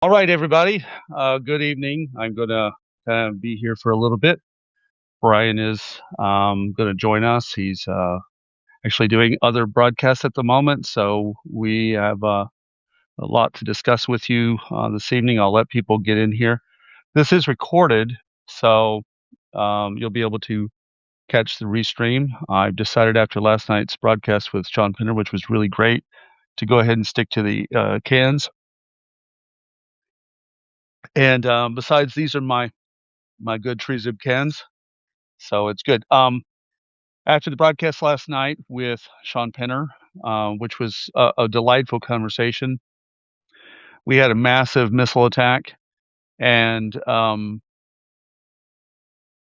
All right, everybody. Good evening. I'm going to be here for a little bit. Brian is going to join us. He's actually doing other broadcasts at the moment, so we have a lot to discuss with you this evening. I'll let people get in here. This is recorded, so you'll be able to catch the restream. I've decided after last night's broadcast with Sean Pinner, which was really great, to go ahead and stick to the cans. And besides, these are my good Trezub cans. So it's good. After the broadcast last night with Sean Penner, which was a delightful conversation, we had a massive missile attack, and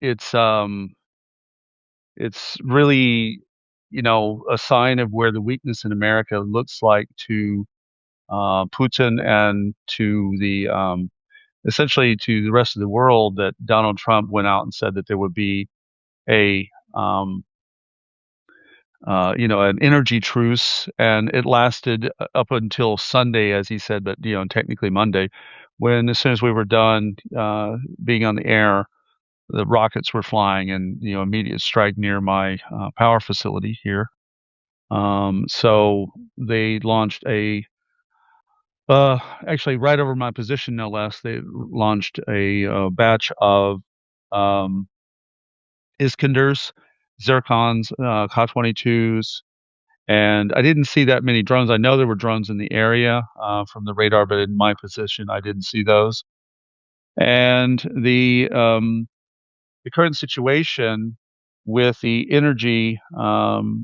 it's it's really a sign of where the weakness in America looks like to Putin and to the essentially to the rest of the world, that Donald Trump went out and said that there would be a an energy truce, and it lasted up until Sunday, as he said, but technically Monday, when as soon as we were done being on the air, the rockets were flying, and immediate strike near my power facility here. So they launched actually right over my position, no less. They launched a batch of um, Iskanders, Zircons, Ka-22s. And I didn't see that many drones. I know there were drones in the area from the radar, but in my position, I didn't see those. And the current situation with the energy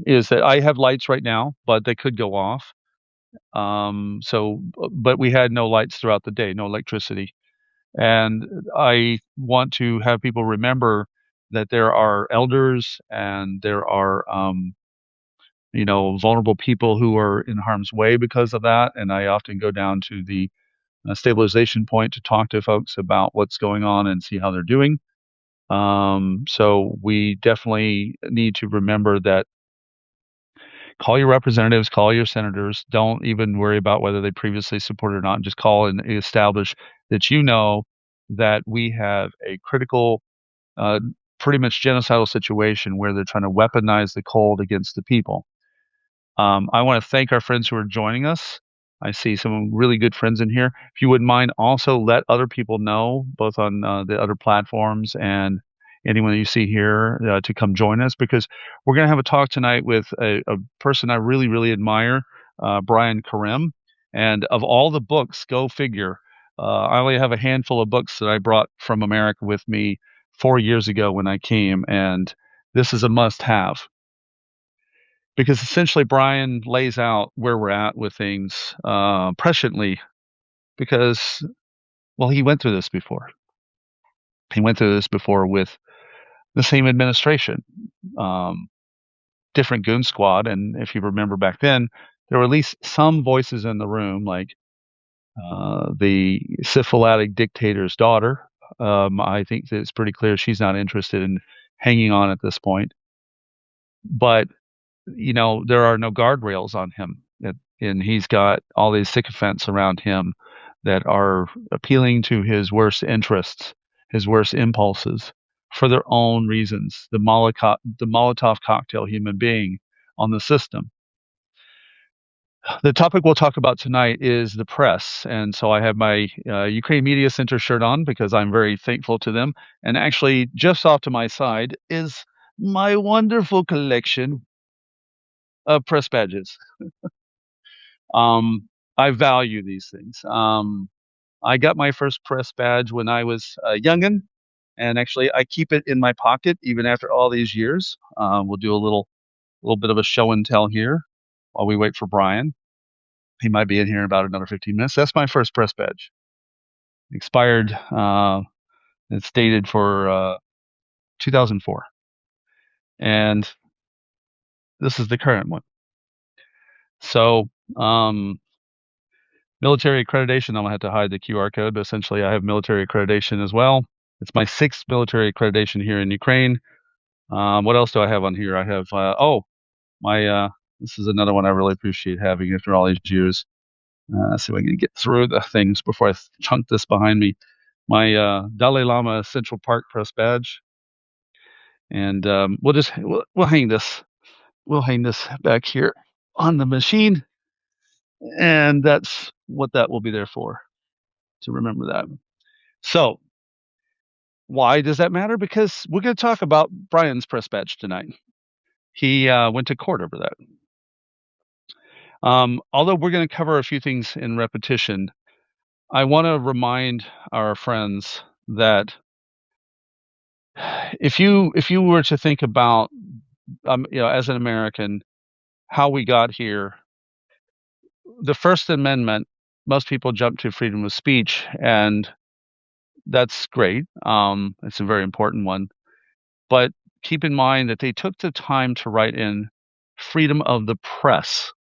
is that I have lights right now, but they could go off. But we had no lights throughout the day, no electricity. And I want to have people remember that there are elders and there are vulnerable people who are in harm's way because of that. And I often go down to the stabilization point to talk to folks about what's going on and see how they're doing. So we definitely need to remember that. Call your representatives, call your senators. Don't even worry about whether they previously supported or not. Just call and establish that that we have a critical, uh, pretty much genocidal situation where they're trying to weaponize the cold against the people. I want to thank our friends who are joining us. I see some really good friends in here. If you wouldn't mind, also let other people know, both on the other platforms and anyone that you see here, to come join us, because we're going to have a talk tonight with a person I really, really admire, Brian Karem. And of all the books, go figure, I only have a handful of books that I brought from America with me 4 years ago when I came, and this is a must-have, because essentially Brian lays out where we're at with things presciently, because, well, he went through this before. He went through this before with the same administration, um, different goon squad. And if you remember back then, there were at least some voices in the room, like the syphilitic dictator's daughter. I think that it's pretty clear she's not interested in hanging on at this point. But there are no guardrails on him. And he's got all these sycophants around him that are appealing to his worst interests, his worst impulses for their own reasons. The Molotov cocktail human being on the system. The topic we'll talk about tonight is the press. And so I have my Ukraine Media Center shirt on because I'm very thankful to them. And actually, just off to my side is my wonderful collection of press badges. I value these things. I got my first press badge when I was a youngin, and actually I keep it in my pocket even after all these years. We'll do a little bit of a show and tell here while we wait for Brian. He might be in here in about another 15 minutes. That's my first press badge. Expired. It's dated for 2004, and this is the current one. So, military accreditation, I'm going to have to hide the QR code, but essentially I have military accreditation as well. It's my 6th military accreditation here in Ukraine. What else do I have on here? I have, my, this is another one I really appreciate having after all these years. So I can get through the things before I chunk this behind me. My Dalai Lama Central Park Press badge, and we'll hang this. We'll hang this back here on the machine, and that's what that will be there for, to remember that. So, why does that matter? Because we're going to talk about Brian's press badge tonight. He went to court over that. Although we're going to cover a few things in repetition, I want to remind our friends that if you were to think about, as an American, how we got here, the First Amendment, most people jump to freedom of speech, and that's great. It's a very important one, but keep in mind that they took the time to write in freedom of the press.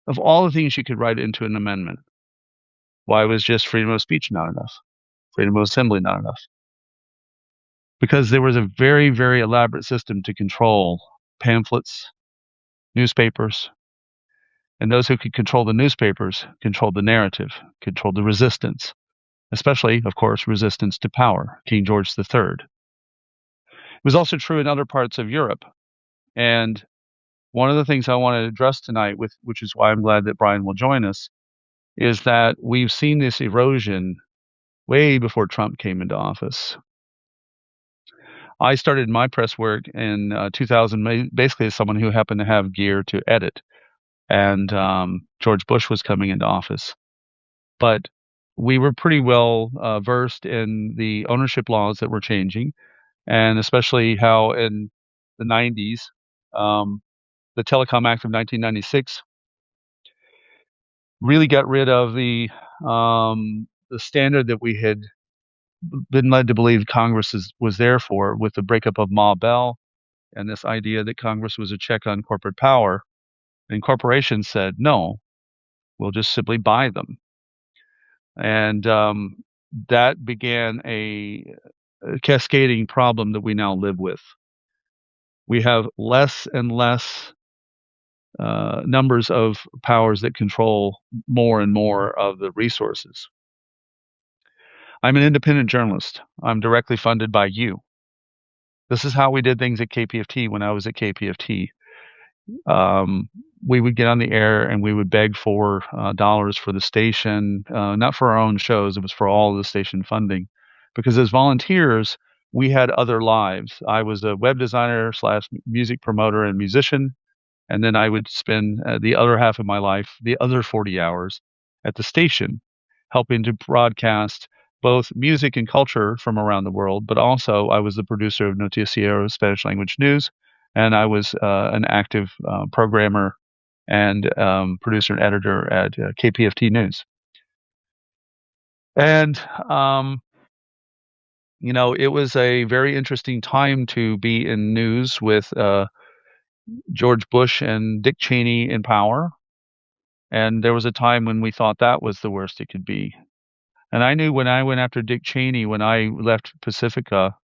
Of all the things you could write into an amendment, why was just freedom of speech not enough? Freedom of assembly not enough? Because there was a very, very elaborate system to control pamphlets, newspapers, and those who could control the newspapers controlled the narrative, controlled the resistance, especially, of course, resistance to power, King George III. It was also true in other parts of Europe. And one of the things I want to address tonight, which is why I'm glad that Brian will join us, is that we've seen this erosion way before Trump came into office. I started my press work in 2000, basically as someone who happened to have gear to edit. And George Bush was coming into office. But we were pretty well versed in the ownership laws that were changing, and especially how in the 90s, the Telecom Act of 1996 really got rid of the standard that we had been led to believe Congress was there for, with the breakup of Ma Bell and this idea that Congress was a check on corporate power. And corporations said, no, we'll just simply buy them. And that began a cascading problem that we now live with. We have less and less numbers of powers that control more and more of the resources. I'm an independent journalist. I'm directly funded by you. This is how we did things at KPFT when I was at KPFT. We would get on the air and we would beg for dollars for the station, not for our own shows. It was for all of the station funding, because as volunteers, we had other lives. I was a web designer / music promoter and musician. And then I would spend the other half of my life, the other 40 hours at the station, helping to broadcast both music and culture from around the world. But also I was the producer of Noticiero Spanish language news. And I was an active programmer and producer and editor at KPFT News. And, it was a very interesting time to be in news with George Bush and Dick Cheney in power. And there was a time when we thought that was the worst it could be. And I knew when I went after Dick Cheney, when I left Pacifica,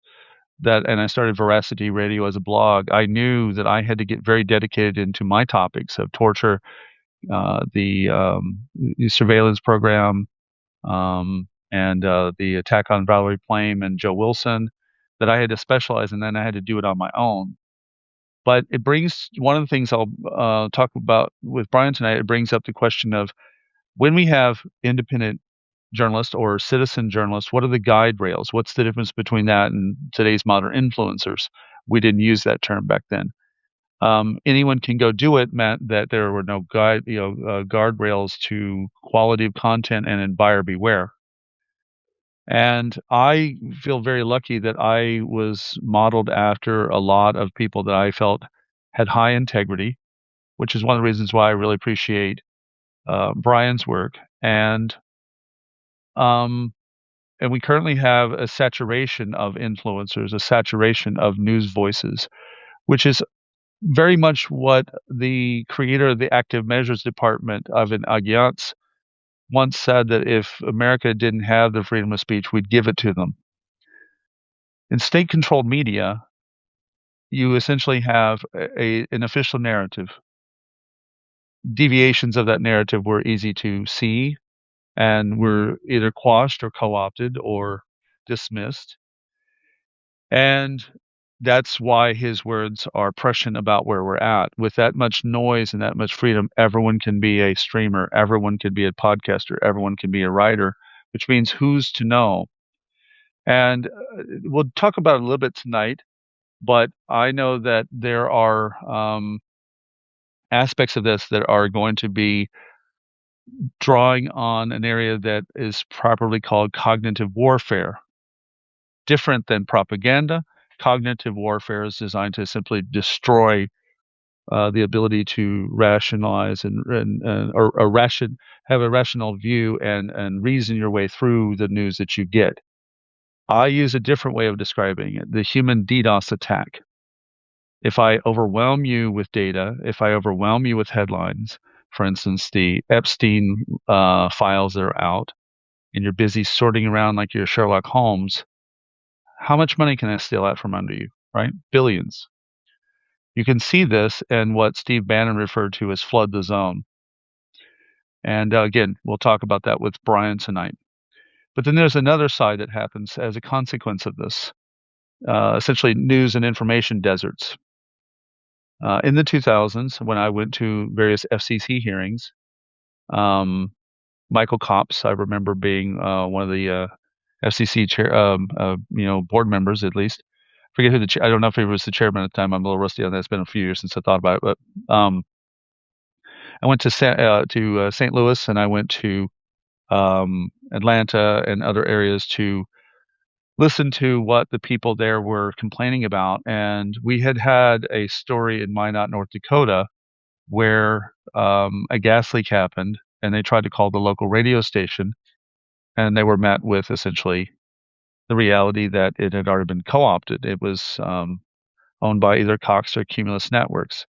and I started Veracity Radio as a blog, I knew that I had to get very dedicated into my topics of torture, the surveillance program, and the attack on Valerie Plame and Joe Wilson, that I had to specialize in. Then I had to do it on my own. But it brings, one of the things I'll talk about with Brian tonight, it brings up the question of, when we have independent journalists or citizen journalists, what are the guide rails? What's the difference between that and today's modern influencers? We didn't use that term back then. Anyone can go do it meant that there were no guardrails to quality of content and in buyer beware. And I feel very lucky that I was modeled after a lot of people that I felt had high integrity, which is one of the reasons why I really appreciate Brian's work. And we currently have a saturation of influencers, a saturation of news voices, which is very much what the creator of the Active Measures Department, Ivan Agyants, once said, that if America didn't have the freedom of speech, we'd give it to them. In state-controlled media, you essentially have an official narrative. deviations of that narrative were easy to see and were either quashed or co-opted or dismissed. And that's why his words are prescient about where we're at. With that much noise and that much freedom, everyone can be a streamer, everyone can be a podcaster, everyone can be a writer, which means who's to know? And we'll talk about it a little bit tonight, but I know that there are aspects of this that are going to be drawing on an area that is properly called cognitive warfare. Different than propaganda, cognitive warfare is designed to simply destroy the ability to rationalize have a rational view and reason your way through the news that you get. I use a different way of describing it: the human DDoS attack. If I overwhelm you with data, if I overwhelm you with headlines, for instance, the Epstein files that are out, and you're busy sorting around like you're Sherlock Holmes, how much money can I steal out from under you, right? Billions. You can see this in what Steve Bannon referred to as flood the zone. And again, we'll talk about that with Brian tonight. But then there's another side that happens as a consequence of this, essentially news and information deserts. In the 2000s, when I went to various FCC hearings, Michael Copps, I remember being one of the FCC chair, board members at least. Forget who I don't know if he was the chairman at the time. I'm a little rusty on that. It's been a few years since I thought about it. But I went to St. Louis, and I went to Atlanta and other areas to listen to what the people there were complaining about. And we had a story in Minot, North Dakota, where a gas leak happened, and they tried to call the local radio station, and they were met with essentially the reality that it had already been co-opted. It was owned by either Cox or Cumulus Networks,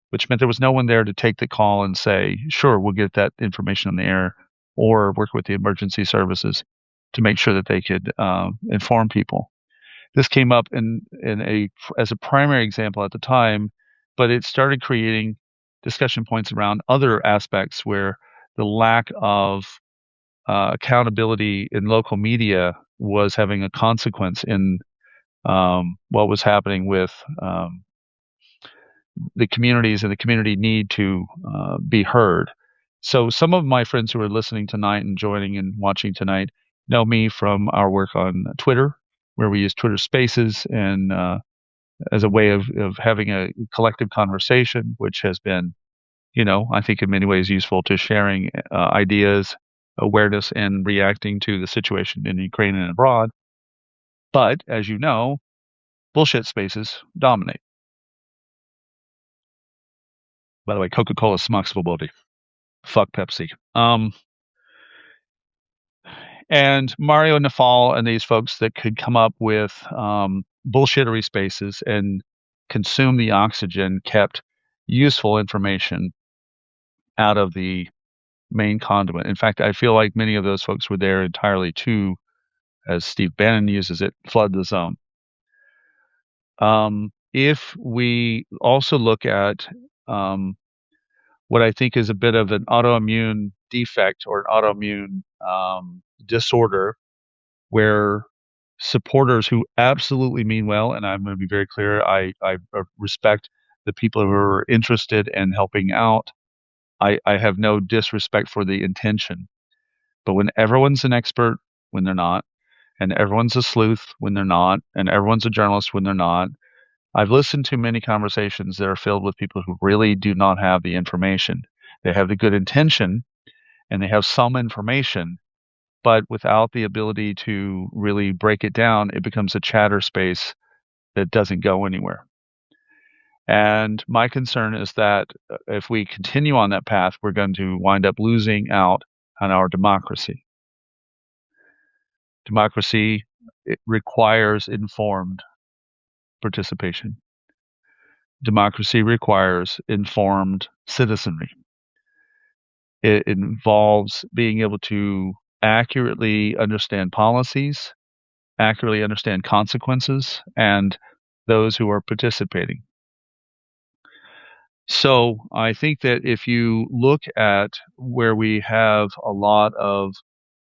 which meant there was no one there to take the call and say, sure, we'll get that information on the air, or work with the emergency services to make sure that they could inform people. This came up as a primary example at the time, but it started creating discussion points around other aspects where the lack of accountability in local media was having a consequence in what was happening with the communities and the community need to be heard. So some of my friends who are listening tonight and joining and watching tonight know me from our work on Twitter, where we use Twitter Spaces and as a way of having a collective conversation, which has been, I think in many ways useful to sharing ideas, awareness, and reacting to the situation in Ukraine and abroad. But as you know, bullshit spaces dominate. By the way, Coca-Cola smaksvobody. Fuck Pepsi. And Mario Nafal and these folks that could come up with bullshittery spaces and consume the oxygen kept useful information out of the main conduit. In fact, I feel like many of those folks were there entirely to, as Steve Bannon uses it, flood the zone. If we also look at what I think is a bit of an autoimmune defect or an autoimmune disorder, where supporters who absolutely mean well, and I'm going to be very clear, I respect the people who are interested in helping out. I have no disrespect for the intention. But when everyone's an expert when they're not, and everyone's a sleuth when they're not, and everyone's a journalist when they're not, I've listened to many conversations that are filled with people who really do not have the information. They have the good intention, and they have some information, but without the ability to really break it down, it becomes a chatter space that doesn't go anywhere. And my concern is that if we continue on that path, we're going to wind up losing out on our democracy. Democracy, it requires informed participation. Democracy requires informed citizenry. It involves being able to accurately understand policies, accurately understand consequences, and those who are participating. So I think that if you look at where we have a lot of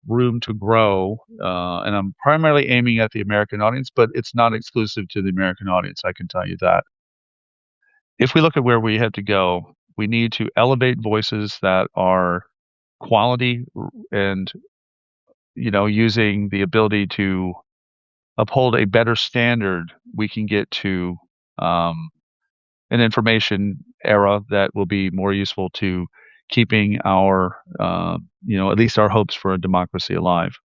room to grow, and I'm primarily aiming at the American audience, but it's not exclusive to the American audience, I can tell you that. If we look at where we have to go, we need to elevate voices that are quality and, using the ability to uphold a better standard, we can get to um, an information era that will be more useful to keeping our, at least our hopes for a democracy alive.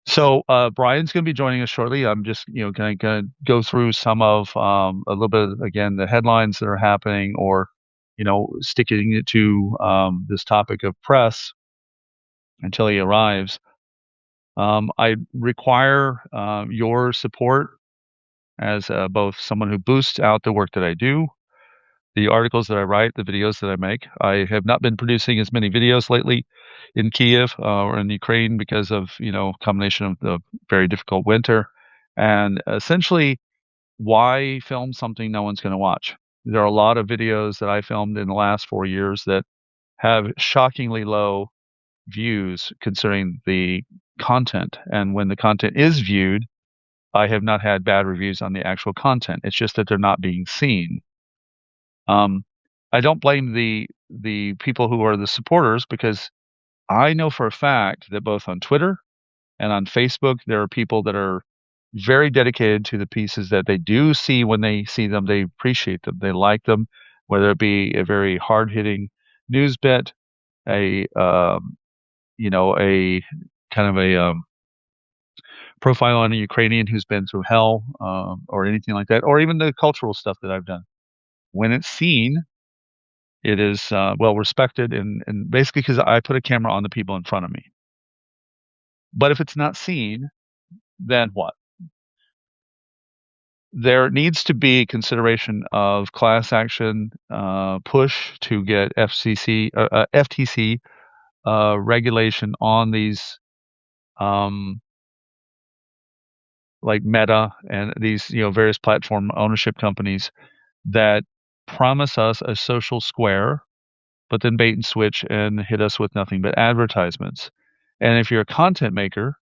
So Brian's going to be joining us shortly. I'm just, going to go through some of a little bit again the headlines that are happening, or sticking it to this topic of press until he arrives. I require your support as both someone who boosts out the work that I do, the articles that I write, the videos that I make. I have not been producing as many videos lately in Kyiv or in Ukraine because of, combination of the very difficult winter. And essentially, why film something no one's going to watch? There are a lot of videos that I filmed in the last 4 years that have shockingly low views considering the content. And when the content is viewed, I have not had bad reviews on the actual content. It's just that they're not being seen. I don't blame the people who are the supporters, because I know for a fact that both on Twitter and on Facebook there are people that are very dedicated to the pieces that they do see. When they see them, they appreciate them, they like them, whether it be a very hard hitting news bit, a a kind of a profile on a Ukrainian who's been through hell, or anything like that, or even the cultural stuff that I've done. When it's seen, it is well respected, and basically because I put a camera on the people in front of me. But if it's not seen, then what? There needs to be consideration of class action push to get FTC regulation on these, like Meta and these various platform ownership companies that promise us a social square, but then bait and switch and hit us with nothing but advertisements. And if you're a content maker,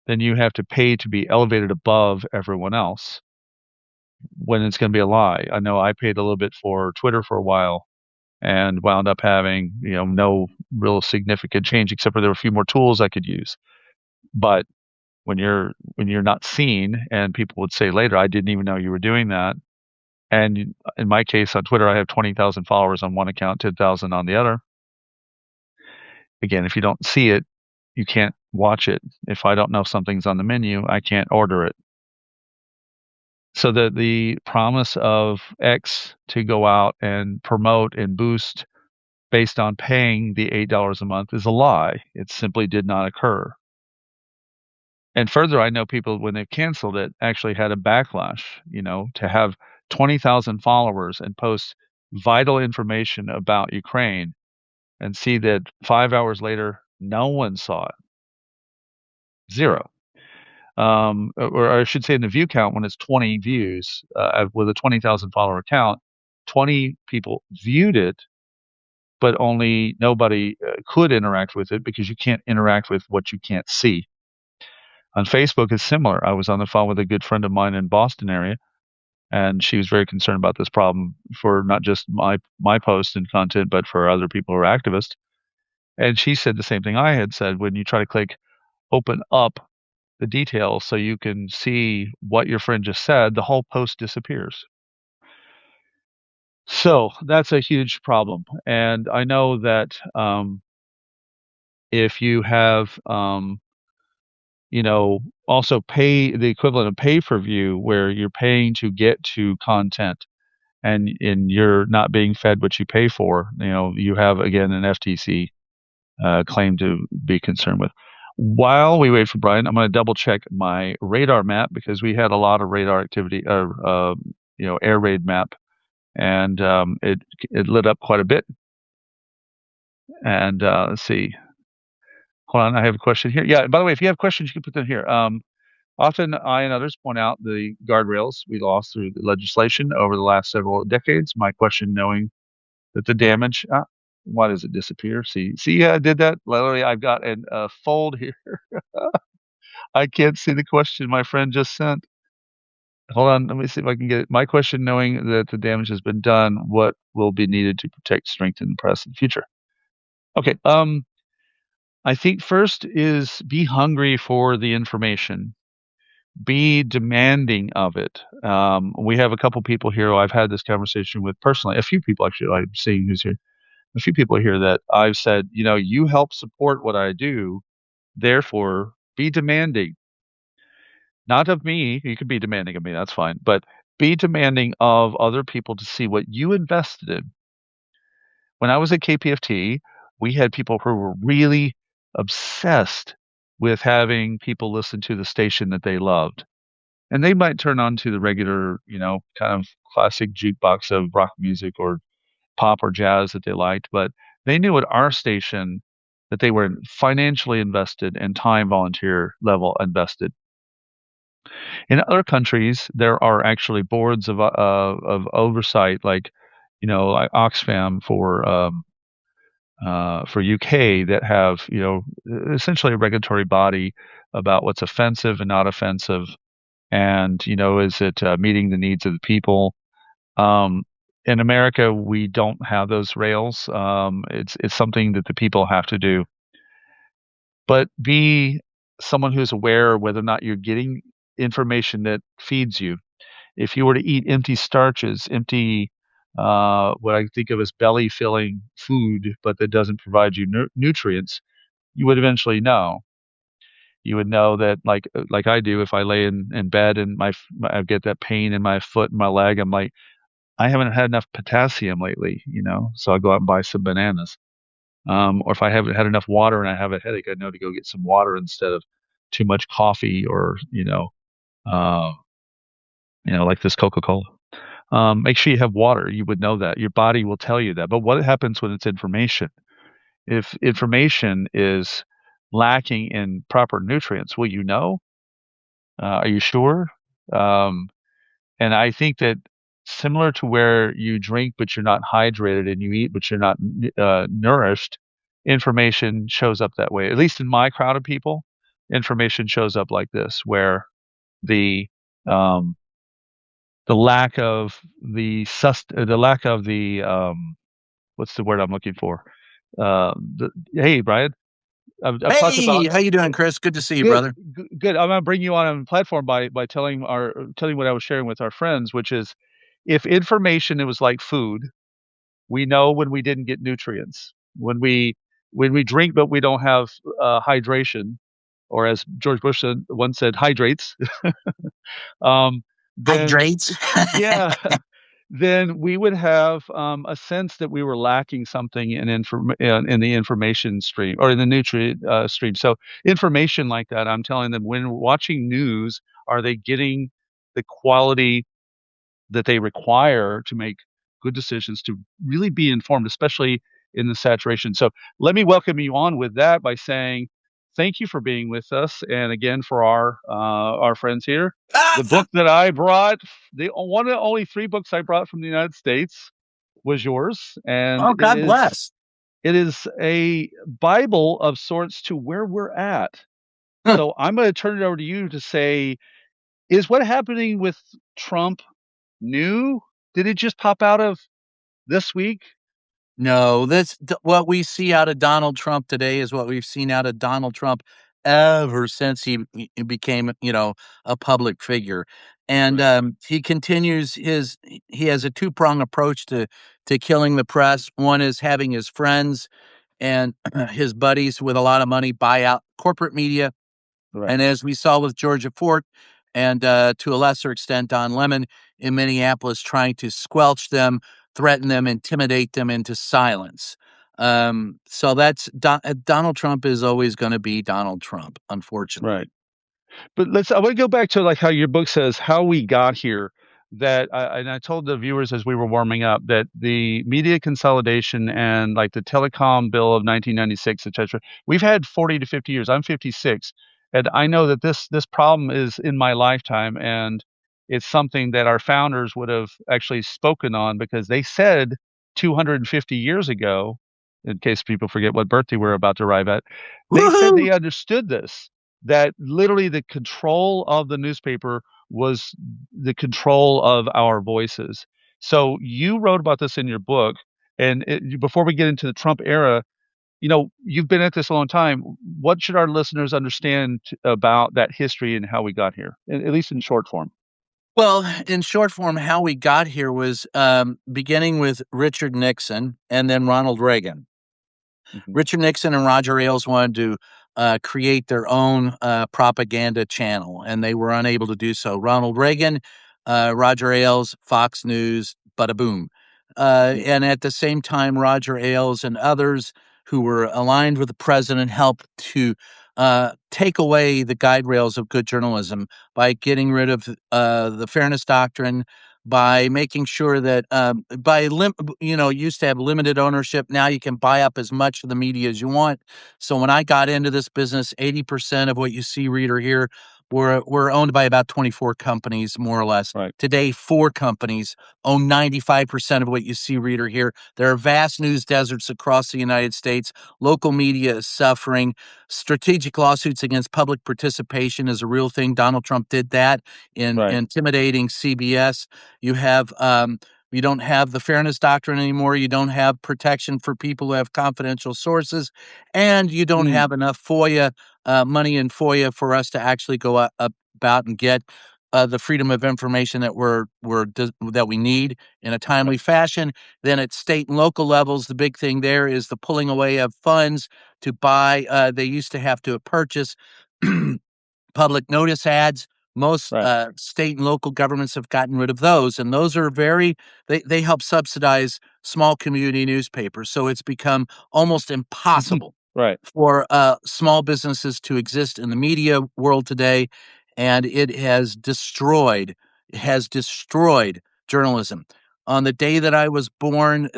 then you have to pay to be elevated above everyone else, when it's going to be a lie. I know I paid a little bit for Twitter for a while and wound up having, no real significant change, except for there were a few more tools I could use. But when you're not seen, and people would say later, I didn't even know you were doing that. And in my case on Twitter, I have 20,000 followers on one account, 10,000 on the other. Again, if you don't see it, you can't watch it. If I don't know something's on the menu, I can't order it. So the promise of X to go out and promote and boost based on paying the $8 a month is a lie. It simply did not occur. And further, I know people, when they canceled it, actually had a backlash, to have 20,000 followers and post vital information about Ukraine, and see that 5 hours later, no one saw it. Zero. Or I should say in the view count, when it's 20 views, with a 20,000 follower account, 20 people viewed it, but only nobody could interact with it, because you can't interact with what you can't see. On Facebook, it's similar. I was on the phone with a good friend of mine in Boston area, and she was very concerned about this problem for not just my post and content, but for other people who are activists. And she said the same thing I had said. When you try to click open up the details so you can see what your friend just said, the whole post disappears. So that's a huge problem. And I know that if you have, also pay the equivalent of pay per view, where you're paying to get to content, and you're not being fed what you pay for, you have, again, an FTC claim to be concerned with. While we wait for Brian, I'm going to double check my radar map, because we had a lot of radar activity, air raid map, and it lit up quite a bit. And let's see. Hold on, I have a question here. Yeah, by the way, if you have questions, you can put them here. Often I and others point out the guardrails we lost through the legislation over the last several decades. My question, knowing that the damage, why does it disappear? See, I did that. Literally, I've got a fold here. I can't see the question my friend just sent. Hold on, let me see if I can get it. My question, knowing that the damage has been done, what will be needed to protect, strengthen the press in the future? Okay, I think first is be hungry for the information. Be demanding of it. We have a couple people here who I've had this conversation with personally, a few people actually I'm seeing who's here. A few people here that I've said, you help support what I do, therefore be demanding. Not of me. You can be demanding of me, that's fine. But be demanding of other people to see what you invested in. When I was at KPFT, we had people who were really obsessed with having people listen to the station that they loved. And they might turn on to the regular, kind of classic jukebox of rock music or pop or jazz that they liked, but they knew at our station that they were financially invested and time volunteer level invested. In other countries, there are actually boards of oversight, like like Oxfam for UK, that have essentially a regulatory body about what's offensive and not offensive, and is it meeting the needs of the people. In America, we don't have those rails. It's something that the people have to do. But be someone who's aware whether or not you're getting information that feeds you. If you were to eat empty starches, empty, what I think of as belly filling food, but that doesn't provide you nutrients, you would eventually know. You would know that, like I do, if I lay in bed and I get that pain in my foot and my leg, I'm like, I haven't had enough potassium lately, so I go out and buy some bananas. Or if I haven't had enough water and I have a headache, I know to go get some water instead of too much coffee or, uh, like this Coca-Cola. Make sure you have water. You would know that. Your body will tell you that. But what happens when it's information? If information is lacking in proper nutrients, will you know? Are you sure? Um, and I think that similar to where you drink but you're not hydrated and you eat but you're not nourished, information shows up that way. At least in my crowd of people, information shows up like this, where the um, the lack of the what's the word I'm looking for? Hey, Brian, I've talked Hey, about how you doing, Chris? Good to see you, good, brother. good. I'm gonna bring you on a platform by telling what I was sharing with our friends, which is, if information it was like food, we know when we didn't get nutrients. When we drink but we don't have hydration, or as George Bush once said, hydrates. um, then Hydrates. yeah, then we would have a sense that we were lacking something in the information stream or in the nutrient stream. So information like that, I'm telling them, when watching news, are they getting the quality that they require to make good decisions, to really be informed, especially in the saturation. So let me welcome you on with that by saying thank you for being with us, and again for our friends here. The book that I brought, the one of the only three books I brought from the United States, was yours, and Oh, God bless. it is a Bible of sorts to where we're at. So I'm going to turn it over to you to say, is what happening with Trump new? Did it just pop out of this week? No, what we see out of Donald Trump today is what we've seen out of Donald Trump ever since he became, a public figure. And Right. he continues he has a two-prong approach to killing the press. One is having his friends and his buddies with a lot of money buy out corporate media. Right. And as we saw with Georgia Fort and to a lesser extent Don Lemon in Minneapolis, trying to squelch them, threaten them, intimidate them into silence. So that's Donald Trump is always going to be Donald Trump, unfortunately. Right. But I want to go back to like how your book says how we got here. And I told the viewers as we were warming up that the media consolidation and like the telecom bill of 1996, etc. We've had 40 to 50 years. I'm 56, And I know that this problem is in my lifetime, and it's something that our founders would have actually spoken on because they said 250 years ago, in case people forget what birthday we're about to arrive at, they said Woohoo! they understood this, that literally the control of the newspaper was the control of our voices. So you wrote about this in your book, and before we get into the Trump era, you've been at this a long time. What should our listeners understand about that history and how we got here, at least in short form? Well, in short form, how we got here was beginning with Richard Nixon and then Ronald Reagan. Hmm. Richard Nixon and Roger Ailes wanted to create their own propaganda channel, and they were unable to do so. Ronald Reagan, Roger Ailes, Fox News, bada boom. Hmm. And at the same time, Roger Ailes and others who were aligned with the president helped to take away the guide rails of good journalism by getting rid of the Fairness Doctrine, by making sure that used to have limited ownership. Now you can buy up as much of the media as you want. So when I got into this business, 80% of what you see, read, or hear were owned by about 24 companies, more or less. Right. Today, 4 companies own 95% of what you see, read, or hear. There are vast news deserts across the United States. Local media is suffering. Strategic lawsuits against public participation is a real thing. Donald Trump did that in Right. intimidating CBS. You have you don't have the Fairness Doctrine anymore. You don't have protection for people who have confidential sources, and you don't Mm. have enough FOIA money in FOIA for us to actually go about and get the freedom of information that we need in a timely Right. fashion. Then at state and local levels, the big thing there is the pulling away of funds to buy. They used to have to purchase public notice ads. Most Right. state and local governments have gotten rid of those, and those are they help subsidize small community newspapers. So it's become almost impossible Right. for small businesses to exist in the media world today, and it has destroyed journalism. On the day that I was born,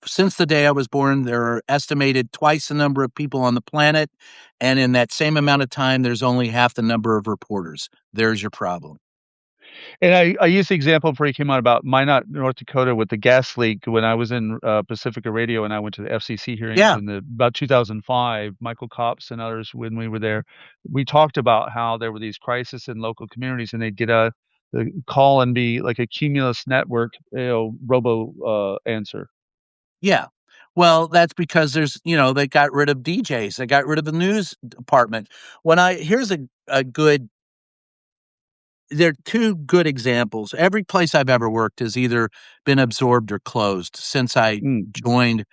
since the day I was born, there are estimated twice the number of people on the planet, and in that same amount of time, there's only half the number of reporters. There's your problem. And I used the example before you came on about Minot, North Dakota, with the gas leak when I was in Pacifica Radio and I went to the FCC hearings Yeah, in about 2005. Michael Copps and others, when we were there, we talked about how there were these crises in local communities, and they'd get the call and be like a cumulus network, robo answer. yeah. Well, that's because they got rid of DJs. They got rid of the news department. Here's a good there are two good examples. Every place I've ever worked has either been absorbed or closed since I Mm. joined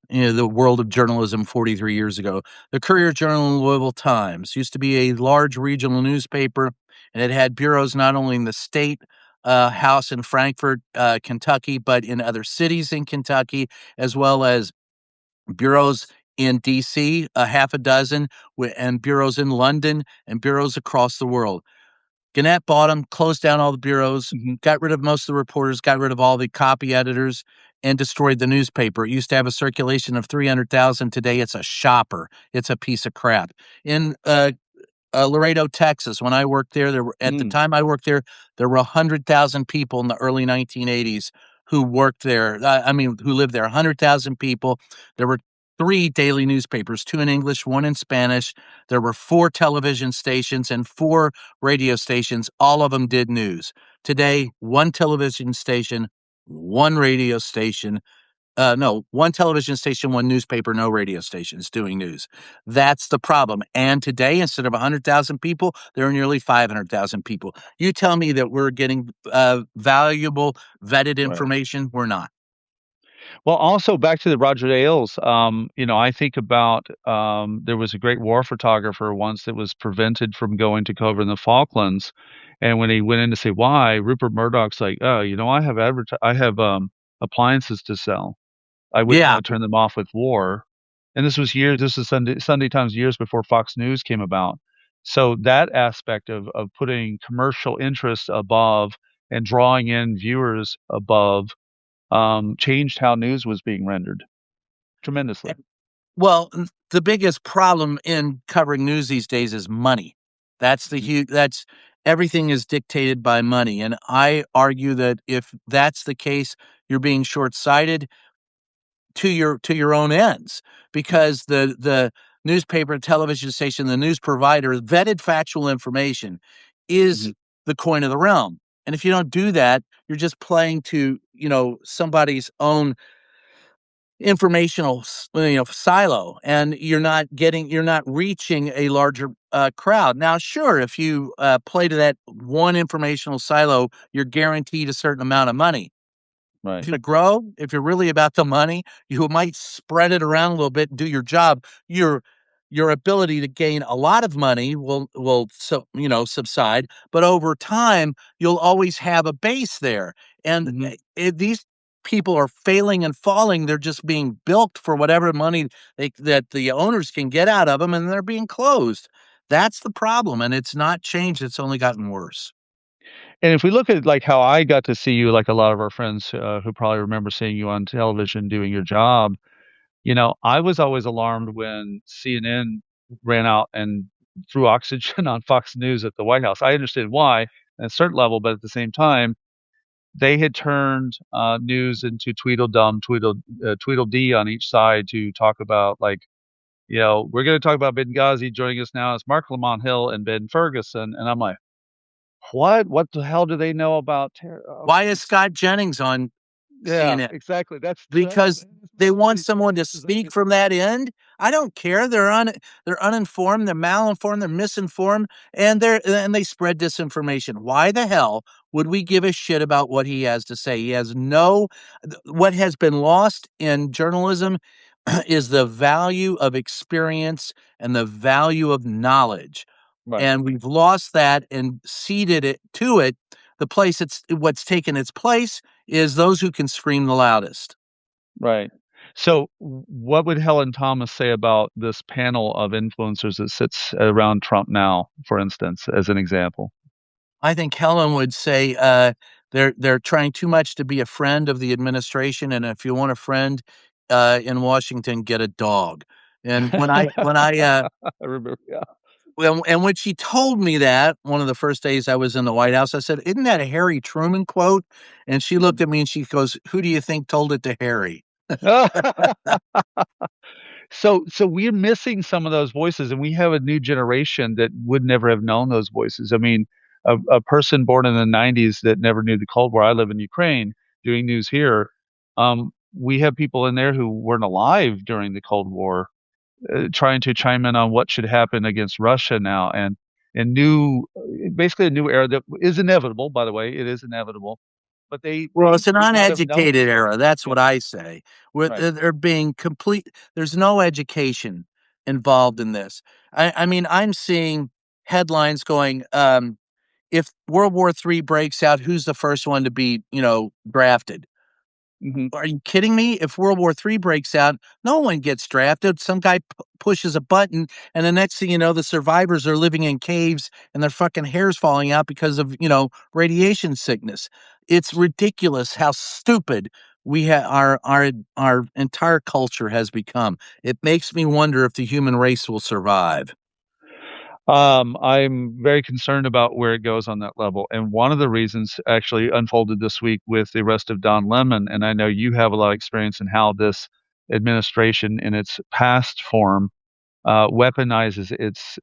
the world of journalism 43 years ago. The Courier-Journal and Louisville Times used to be a large regional newspaper, and it had bureaus not only in the state house in Frankfort, Kentucky, but in other cities in Kentucky, as well as bureaus in DC, a half a dozen, and bureaus in London and bureaus across the world. Gannett bought them, closed down all the bureaus, Hmm. got rid of most of the reporters, got rid of all the copy editors, and destroyed the newspaper. It used to have a circulation of 300,000. Today, it's a shopper. It's a piece of crap. In Laredo, Texas, when I worked there, at the Mm. time I worked there were 100,000 people in the early 1980s who worked there. Who lived there. 100,000 people. There were three daily newspapers, two in English, one in Spanish. There were four television stations and four radio stations. All of them did news. Today, one television station, one radio station, no, one television station, one newspaper, no radio stations doing news. That's the problem. And today, instead of 100,000 people, there are nearly 500,000 people. You tell me that we're getting valuable, vetted Right. information. We're not. Well, also back to the Roger Ailes, I think about there was a great war photographer once that was prevented from going to cover in the Falklands, and when he went in to say why, Rupert Murdoch's like, "Oh, I have appliances to sell. I wouldn't Yeah. want to turn them off with war." And this was years. This is Sunday Times years before Fox News came about. So that aspect of putting commercial interest above and drawing in viewers above changed how news was being rendered tremendously. Well, the biggest problem in covering news these days is money. That's the Mhm. huge. That's everything is dictated by money, and I argue that if that's the case, you're being short-sighted to your own ends because the newspaper, television station, the news provider vetted factual information is Mhm. the coin of the realm. And if you don't do that, you're just playing to somebody's own informational silo, and you're not reaching a larger crowd. Now sure, if you play to that one informational silo, you're guaranteed a certain amount of money. Right. To grow, if you're really about the money, you might spread it around a little bit and do your job. Your ability to gain a lot of money subside, but over time you'll always have a base there. And Mhm. these people are failing and falling. They're just being bilked for whatever money that the owners can get out of them, and they're being closed. That's the problem, and it's not changed. It's only gotten worse. And if we look at, like, how I got to see you, like a lot of our friends, who probably remember seeing you on television doing your job, I was always alarmed when CNN ran out and threw oxygen on Fox News at the White House. I understood why at a certain level, but at the same time, they had turned news into Tweedledum, Tweedledee on each side to talk about, like, we're going to talk about Benghazi. Joining us now is Mark Lamont Hill and Ben Ferguson. And I'm like, what? What the hell do they know about terror? Why is Scott Jennings on Yeah, CNN? exactly. Because That's they one of want these someone to voices that speak get. from that end. I don't care. They're uninformed, they're malinformed, they're misinformed, and they spread disinformation. Why the hell would we give a shit about what he has to say? He has no what has been lost in journalism is the value of experience and the value of knowledge. Right, And we've lost that and ceded it to it. The place it's what's taken its place is those who can scream the loudest. right. So, what would Helen Thomas say about this panel of influencers that sits around Trump now, for instance, as an example? I think Helen would say they're trying too much to be a friend of the administration, and if you want a friend in Washington, get a dog. And I remember, yeah. when she told me that one of the first days I was in the White House, I said, "Isn't that a Harry Truman quote?" And she looked at me and she goes, "Who do you think told it to Harry?" So we're missing some of those voices, and we have a new generation that would never have known those voices. I mean, a person born in the '90s that never knew the Cold War. I live in Ukraine, doing news here. We have people in there who weren't alive during the Cold War, trying to chime in on what should happen against Russia now, and basically a new era that is inevitable. By the way, it is inevitable, but Well, they it's an may not have known uneducated these era, voices. that's Yeah, what I say. Where right. they're being complete there's no education involved in this. I mean, I'm seeing headlines going, "If World War III breaks out, who's the first one to be, drafted?" Hmm. Are you kidding me? If World War III breaks out, no one gets drafted. Some guy pushes a button, and the next thing you know, the survivors are living in caves and their fucking hair's falling out because of radiation sickness. It's ridiculous how stupid our entire culture has become. It makes me wonder if the human race will survive. I'm very concerned about where it goes on that level. And one of the reasons actually unfolded this week with the arrest of Don Lemon. And I know you have a lot of experience in how this administration, in its past form, weaponizes its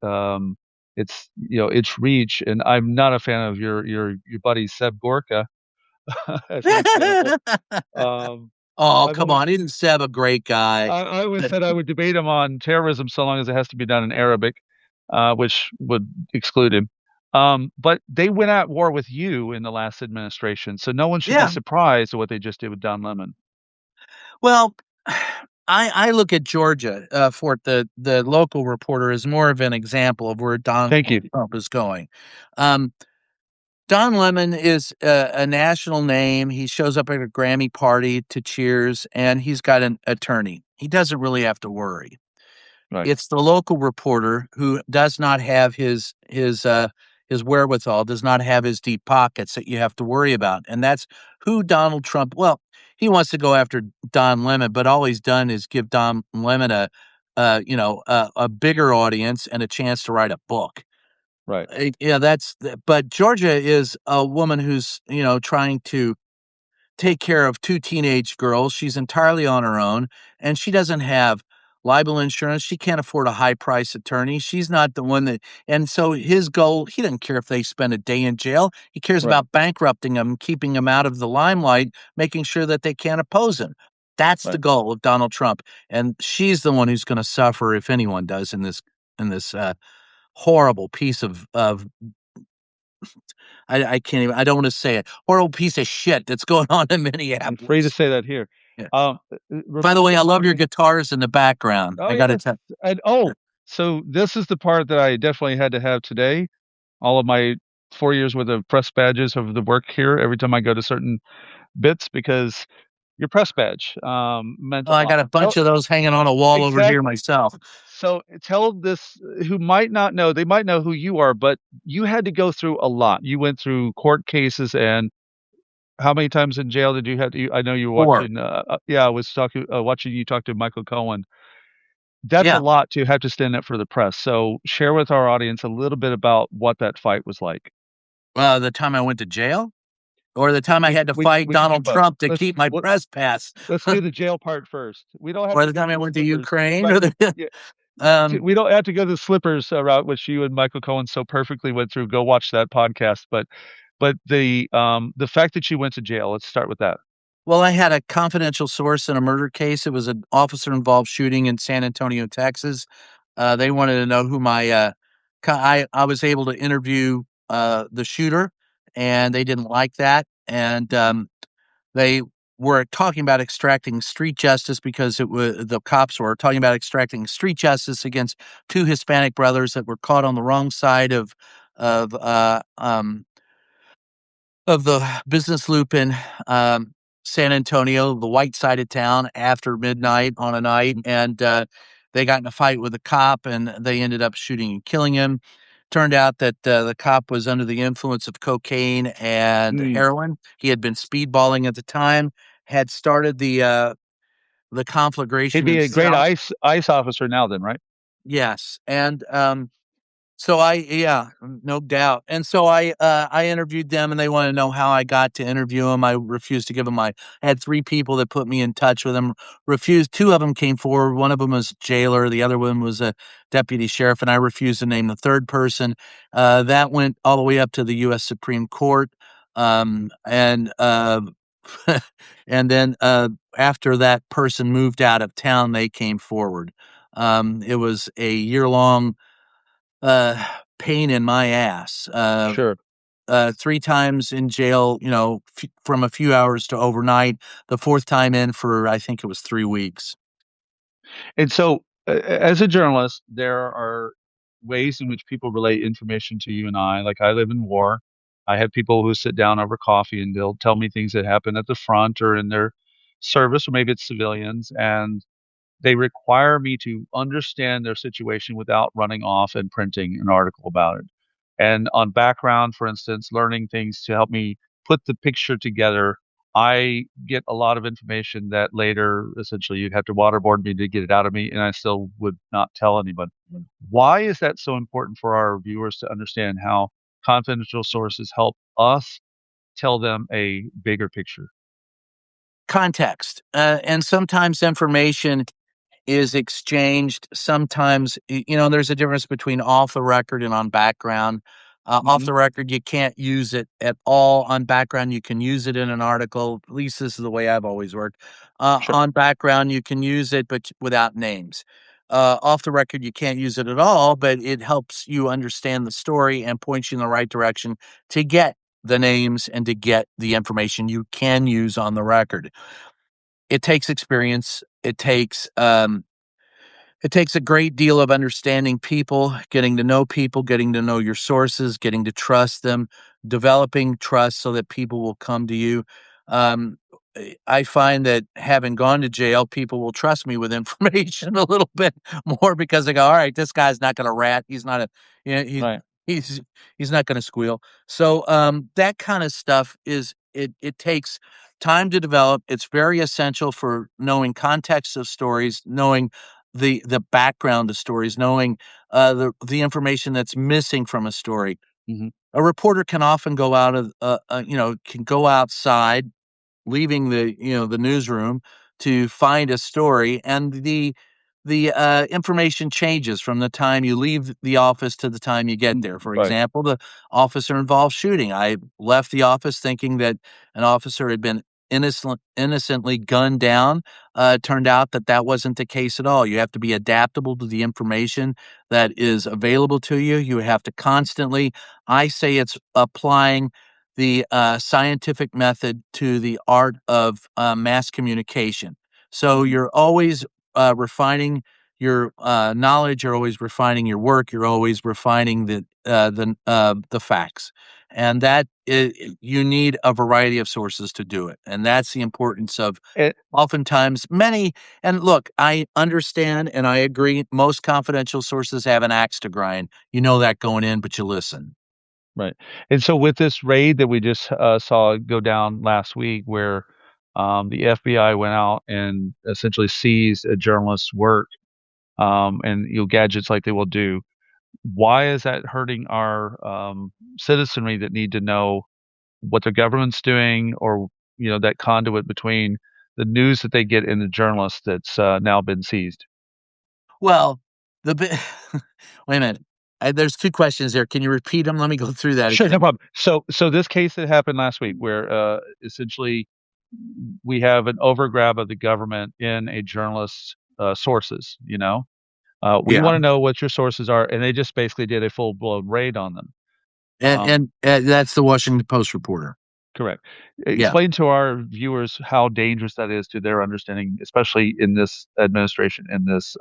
reach. And I'm not a fan of your buddy Seb Gorka as an example. Um, Oh, I've come always on! Isn't Seb a great guy? I always said I would debate him on terrorism so long as it has to be done in Arabic, which would exclude him. But they went at war with you in the last administration, so no one should be Yeah. surprised at what they just did with Don Lemon. Well, I look at Georgia, for the local reporter as more of an example of where Donald Thank you. Trump is going. Um, Don Lemon is a national name. He shows up at a Grammy party to cheers, and he's got an attorney. He doesn't really have to worry. Right. It's the local reporter who does not have his wherewithal, does not have his deep pockets that you have to worry about, and that's who Donald Trump. Well, he wants to go after Don Lemon, but all he's done is give Don Lemon a bigger audience and a chance to write a book. Right. Yeah, but Georgia is a woman who's, trying to take care of 2 teenage girls. She's entirely on her own, and she doesn't have libel insurance. She can't afford a high price attorney. She's not the one that, and so his goal, he doesn't care if they spend a day in jail. He cares Right. about bankrupting them, keeping them out of the limelight, making sure that they can't oppose him. That's the Right. goal of Donald Trump, and she's the one who's gonna suffer if anyone does in this horrible piece of I can't even, I don't wanna say it, horrible piece of shit that's going on in You're free to Minneapolis. say that here. Yeah. By the way, I Republican love your Party. guitars in the background. Oh I gotta yes. tell. And so this is the part that I definitely had to have today. All of my 4 years worth of press badges of the work here every time I go to certain bits because your press badge meant Oh, a I lot. got a bunch of those hanging on a wall over here Exactly. myself. So tell this who might not know, they might know who you are, but you had to go through a lot. You went through court cases and how many times in jail did you have to, I know you were 4. watching, yeah, I was talking, watching you talk to Michael Cohen. That's a Yeah. lot to have to stand up for the press. So share with our audience a little bit about what that fight was like. The time I went to jail or the time I had to fight We can do Donald both. Trump to keep my press pass, Let's do the jail part first. We don't have or to the go time I through the went to slippers, Ukraine but or the yeah, um, we don't have to go the slippers route, which you and Michael Cohen so perfectly went through. Go watch that podcast. But the fact that you went to jail. Let's start with that. well, I had a confidential source in a murder case. It was an officer-involved shooting in San Antonio, Texas. They wanted to know who my, I was able to interview, the shooter, and they didn't like that, and, they were talking about extracting street justice because the cops were talking about extracting street justice against 2 Hispanic brothers that were caught on the wrong side of, uh, um of the business loop in, San Antonio, the white side of town after midnight on a night, and, they got in a fight with a cop, and they ended up shooting and killing him. Turned out that, the cop was under the influence of cocaine and Mm. heroin. He had been speedballing at the time, had started the He'd conflagration be a great himself. ice officer now, then, right? Yes, and, so yeah, no doubt. And so I interviewed them and they wanted to know how I got to interview them. I refused to give them I had 3 people that put me in touch with them. Refused 2 of them came forward. One of them was jailer, the other one was a deputy sheriff, and I refused to name the 3rd person. That went all the way up to the US Supreme Court. And and then after that person moved out of town, they came forward. It was a year-long uh, pain in my ass. Sure. 3 times in jail, from a few hours to overnight. The 4th time in for, I think it was 3 weeks. And so, as a journalist, there are ways in which people relate information to you and I. Like I live in war. I have people who sit down over coffee and they'll tell me things that happen at the front or in their service, or maybe it's civilians, and they require me to understand their situation without running off and printing an article about it. And on background, for instance, learning things to help me put the picture together, I get a lot of information that later, essentially, you'd have to waterboard me to get it out of me, and I still would not tell anyone. Why is that so important for our viewers to understand how confidential sources help us tell them a bigger picture? Context, and sometimes information is exchanged. Sometimes, there's a difference between off the record and on background. Off Hmm. the record, you can't use it at all. On background, you can use it in an article. At least this is the way I've always worked. Sure. On background, you can use it, but without names. Off the record, you can't use it at all, but it helps you understand the story and points you in the right direction to get the names and to get the information you can use on the record. It takes experience. It takes a great deal of understanding people, getting to know your sources, getting to trust them, developing trust so that people will come to you. Um, I find that having gone to jail, people will trust me with information a little bit more because they go, "All right, this guy's not going to rat. He's not a, you know, Right. he's he's not going to squeal." So that kind of stuff it takes time to develop. It's very essential for knowing context of stories, knowing the background to stories, knowing the information that's missing from a story. Hmm. A reporter can often go out of can go outside, leaving the newsroom to find a story, and the information changes from the time you leave the office to the time you get there. For Right. example, the officer involved shooting. I left the office thinking that an officer had been innocently gunned down. Turned out that that wasn't the case at all. You have to be adaptable to the information that is available to you. You have to constantly, I say it's applying the scientific method to the art of mass communication. So Mhm. you're always refining your knowledge. You're always refining your work. You're always refining the facts, and you need a variety of sources to do it. And that's the importance of And, oftentimes many. And look, I understand and I agree. Most confidential sources have an axe to grind. You know that going in, but you listen. right. And so with this raid that we just saw go down last week, where the FBI went out and essentially seized a journalist's work, and gadgets like they will do. Why is that hurting our citizenry that need to know what their government's doing, or that conduit between the news that they get and the journalist that's now been seized? Well, the bi wait a minute. There's 2 questions there. Can you repeat them? Let me go through that Sure, no again. problem. So this case that happened last week, where essentially we have an overgrab of the government in a journalist's sources. We Yeah. want to know what your sources are, and they just basically did a full blown raid on them. And Um, and, that's the Washington Post reporter. Correct. Yeah. Explain to our viewers how dangerous that is to their understanding, especially in this administration, in this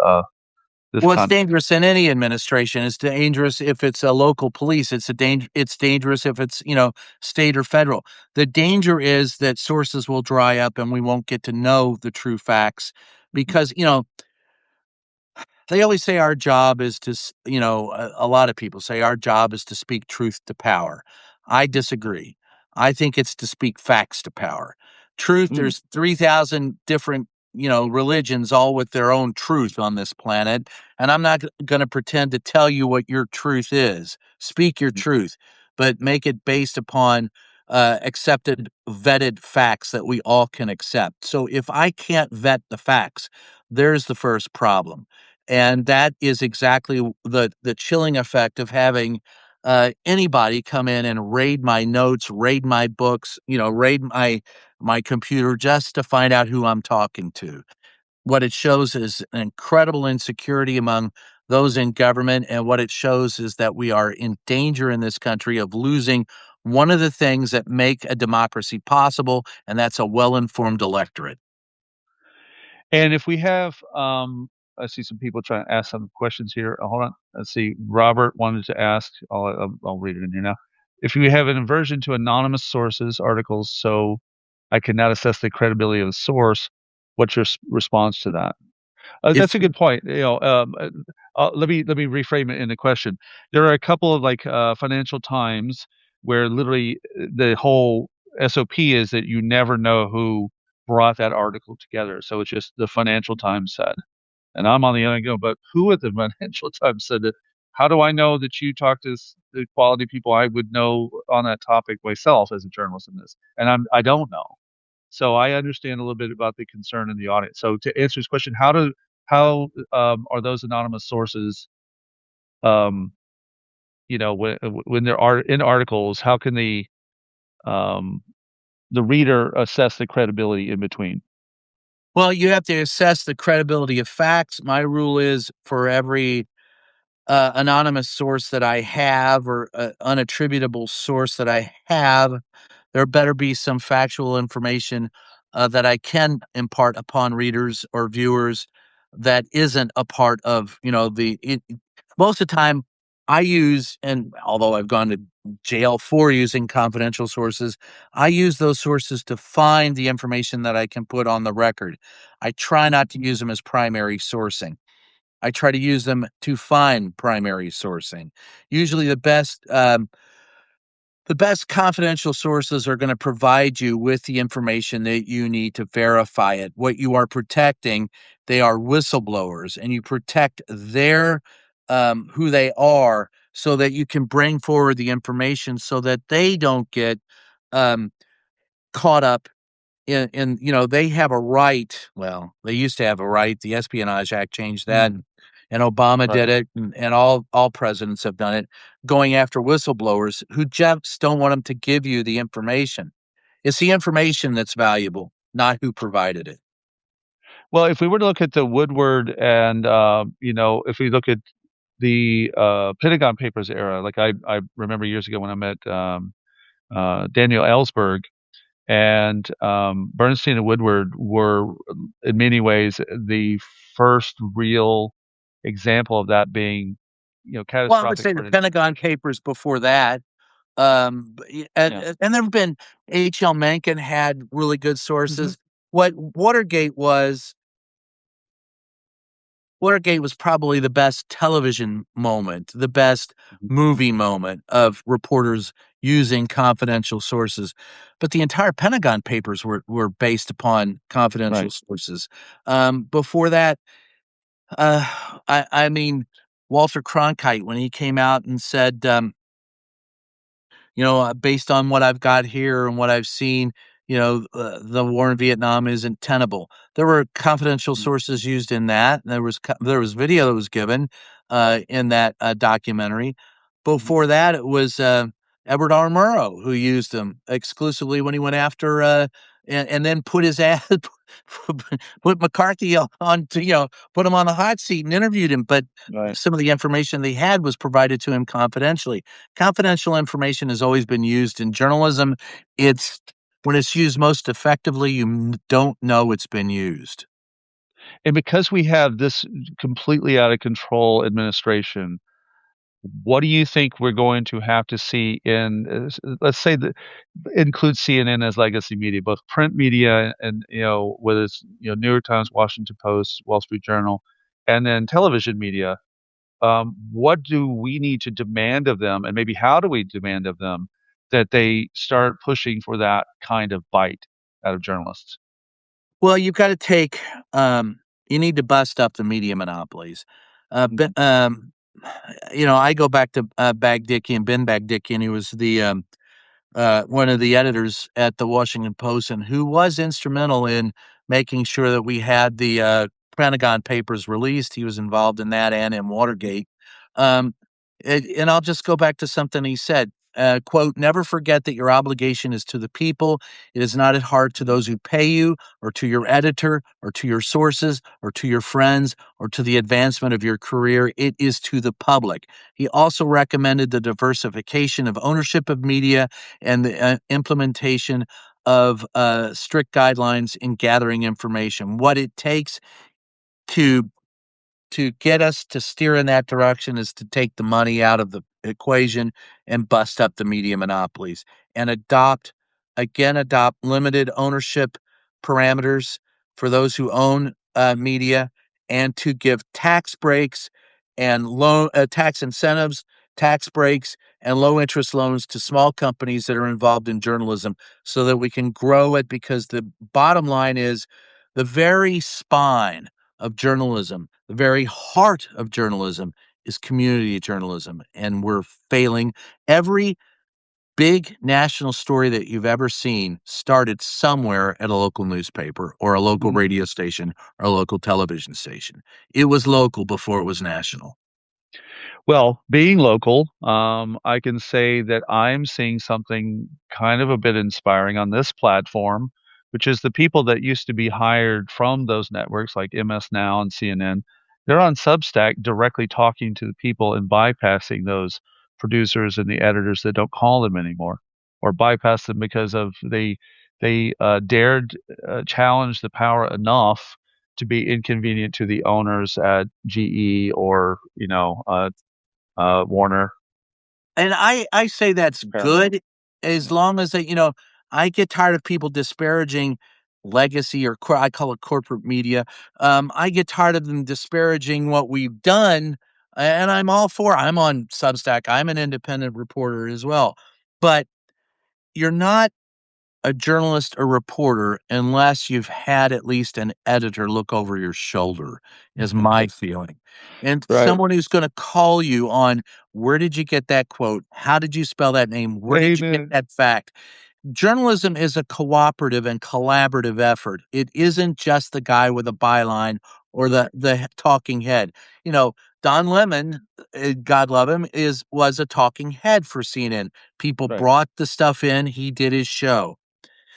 Well, it's con. dangerous in any administration. It's dangerous if it's a local police. It's dangerous if it's, state or federal. The danger is that sources will dry up and we won't get to know the true facts because, they always say our job is to, a lot of people say our job is to speak truth to power. I disagree. I think it's to speak facts to power. Truth, Mm, there's 3,000 different, religions, all with their own truth on this planet. And I'm not going to pretend to tell you what your truth is. Speak your mm. truth, but make it based upon accepted, vetted facts that we all can accept. So if I can't vet the facts, there's the first problem, and that is exactly the chilling effect of having anybody come in and raid my notes, raid my books, raid my computer just to find out who I'm talking to. What it shows is an incredible insecurity among those in government, and what it shows is that we are in danger in this country of losing one of the things that make a democracy possible, and that's a well-informed electorate. And if we have, I see some people trying to ask some questions here. Hold on. Let's see. Robert wanted to ask. I'll read it in here now. If you have an aversion to anonymous sources, articles, so I cannot assess the credibility of the source, what's your response to that? That's If a good point. Let me reframe it in a question. There are a couple of like Financial Times where literally the whole SOP is that you never know who brought that article together. So it's just the Financial Times said, and I'm on the other go. But who at the Financial Times said it? How do I know that you talk to the quality people I would know on that topic myself as a journalist in this? And I don't know. So I understand a little bit about the concern in the audience. So to answer his question, how are those anonymous sources, um, when there are in articles, how can um, the reader assess the credibility in between? Well, you have to assess the credibility of facts. My rule is for every anonymous source that I have or unattributable source that I have, there better be some factual information that I can impart upon readers or viewers that isn't a part of, most of the time I use, and although I've gone to jail for using confidential sources, I use those sources to find the information that I can put on the record. I try not to use them as primary sourcing. I try to use them to find primary sourcing. Usually the best The best confidential sources are going to provide you with the information that you need to verify it. What you are protecting, they are whistleblowers, and you protect their who they are, so that you can bring forward the information so that they don't get um, caught up in they have a right. Well, they used to have a right. The Espionage Act changed that, Mm, and Obama right. did it, and all presidents have done it, going after whistleblowers who just don't want them to give you the information. It's the information that's valuable, not who provided it. Well, if we were to look at the Woodward and if we look at the Pentagon Papers era, like I remember years ago when I met Daniel Ellsberg and Bernstein and Woodward were in many ways the first real example of that being Well, I would catastrophic say for the an Pentagon administration. Papers before that, Yeah. and there have been H.L. Mencken had really good Hmm. sources. What Watergate was probably the best television moment, the best Hmm. movie moment of reporters using confidential sources. But the entire Pentagon Papers were based upon confidential Right. sources. Before that, uh, I mean, Walter Cronkite, when he came out and said, based on what I've got here and what I've seen, the war in Vietnam isn't tenable. There were confidential Mhm. sources used in that. There was video that was given in that documentary. Mhm. Before that, it was Edward R. Murrow who used them exclusively when he went after and then put his ass put McCarthy on to put him on the hot seat and interviewed him. But Right. some of the information they had was provided to him confidentially. Confidential information has always been used in journalism. It's when it's used most effectively, don't know it's been used. And because we have this completely out of control administration, what do you think we're going to have to see in, let's say that include CNN as legacy media, both print media and, whether it's, New York Times, Washington Post, Wall Street Journal, and then television media. What do we need to demand of them, and maybe how do we demand of them that they start pushing for that kind of bite out of journalists? Well, you've got to you need to bust up the media monopolies. Mhm. I go back to Bagdikian, Ben Bagdikian, who was the one of the editors at the Washington Post, and who was instrumental in making sure that we had the Pentagon Papers released. He was involved in that and in Watergate. Um, and I'll just go back to something he said. Quote, never forget that your obligation is to the people. It is not at heart to those who pay you, or to your editor, or to your sources, or to your friends, or to the advancement of your career. It is to the public. He also recommended the diversification of ownership of media and the implementation of strict guidelines in gathering information. What it takes to get us to steer in that direction is to take the money out of the equation and bust up the media monopolies and adopt limited ownership parameters for those who own media, and to give tax breaks and loan tax incentives, tax breaks, and low interest loans to small companies that are involved in journalism, so that we can grow it. Because the bottom line is, the very spine of journalism, the very heart of journalism, is community journalism, and we're failing. Every big national story that you've ever seen started somewhere at a local newspaper or a local Mhm. radio station or a local television station. It was local before it was national. Well, being local, I can say that I'm seeing something kind of a bit inspiring on this platform, which is the people that used to be hired from those networks like MS Now and CNN. They're on Substack directly talking to the people and bypassing those producers and the editors that don't call them anymore, or bypass them because of they dared challenge the power enough to be inconvenient to the owners at GE or Warner, And I say that's Paramount. good, as Yeah. long as I get tired of people disparaging legacy, or I call it corporate media. I get tired of them disparaging what we've done, and I'm all for I'm on Substack. I'm an independent reporter as well. but you're not a journalist or reporter unless you've had at least an editor look over your shoulder, is my feeling. And Right. someone who's gonna call you on, "Where did you get that quote? How did you spell that name? Where did you get Amen. that fact?" Journalism is a cooperative and collaborative effort. It isn't just the guy with a byline or the talking head. You know, Don Lemon, God love him, was a talking head for CNN. People Right. brought the stuff in, he did his show.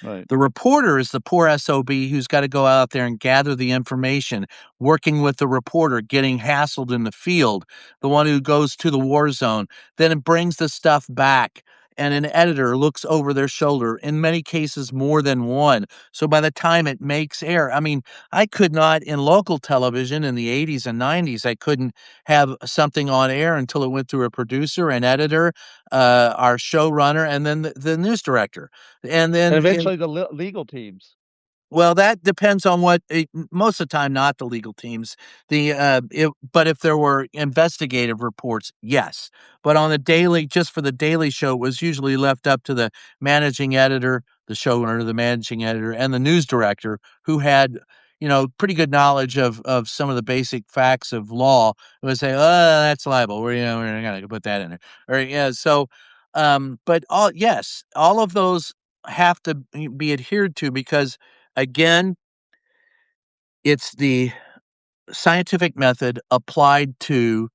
Right. The reporter is the poor SOB who's got to go out there and gather the information, working with the reporter, getting hassled in the field, the one who goes to the war zone, then it brings the stuff back. And an editor looks over their shoulder, in many cases, more than one. So by the time it makes air, I mean, I could not in local television in the 80s and 90s, I couldn't have something on air until it went through a producer, an editor, our showrunner, and then the news director. And And then eventually the legal teams. well, that depends on what most of the time, not the legal teams. But if there were investigative reports, yes. But on the daily, just for the daily show, it was usually left up to the managing editor, the showrunner, the managing editor, and the news director, who had, pretty good knowledge of some of the basic facts of law. Who would say, "Oh, that's libel. We're not going to put that in there." Or yeah, so, but all of those have to be adhered to because again, it's the scientific method applied to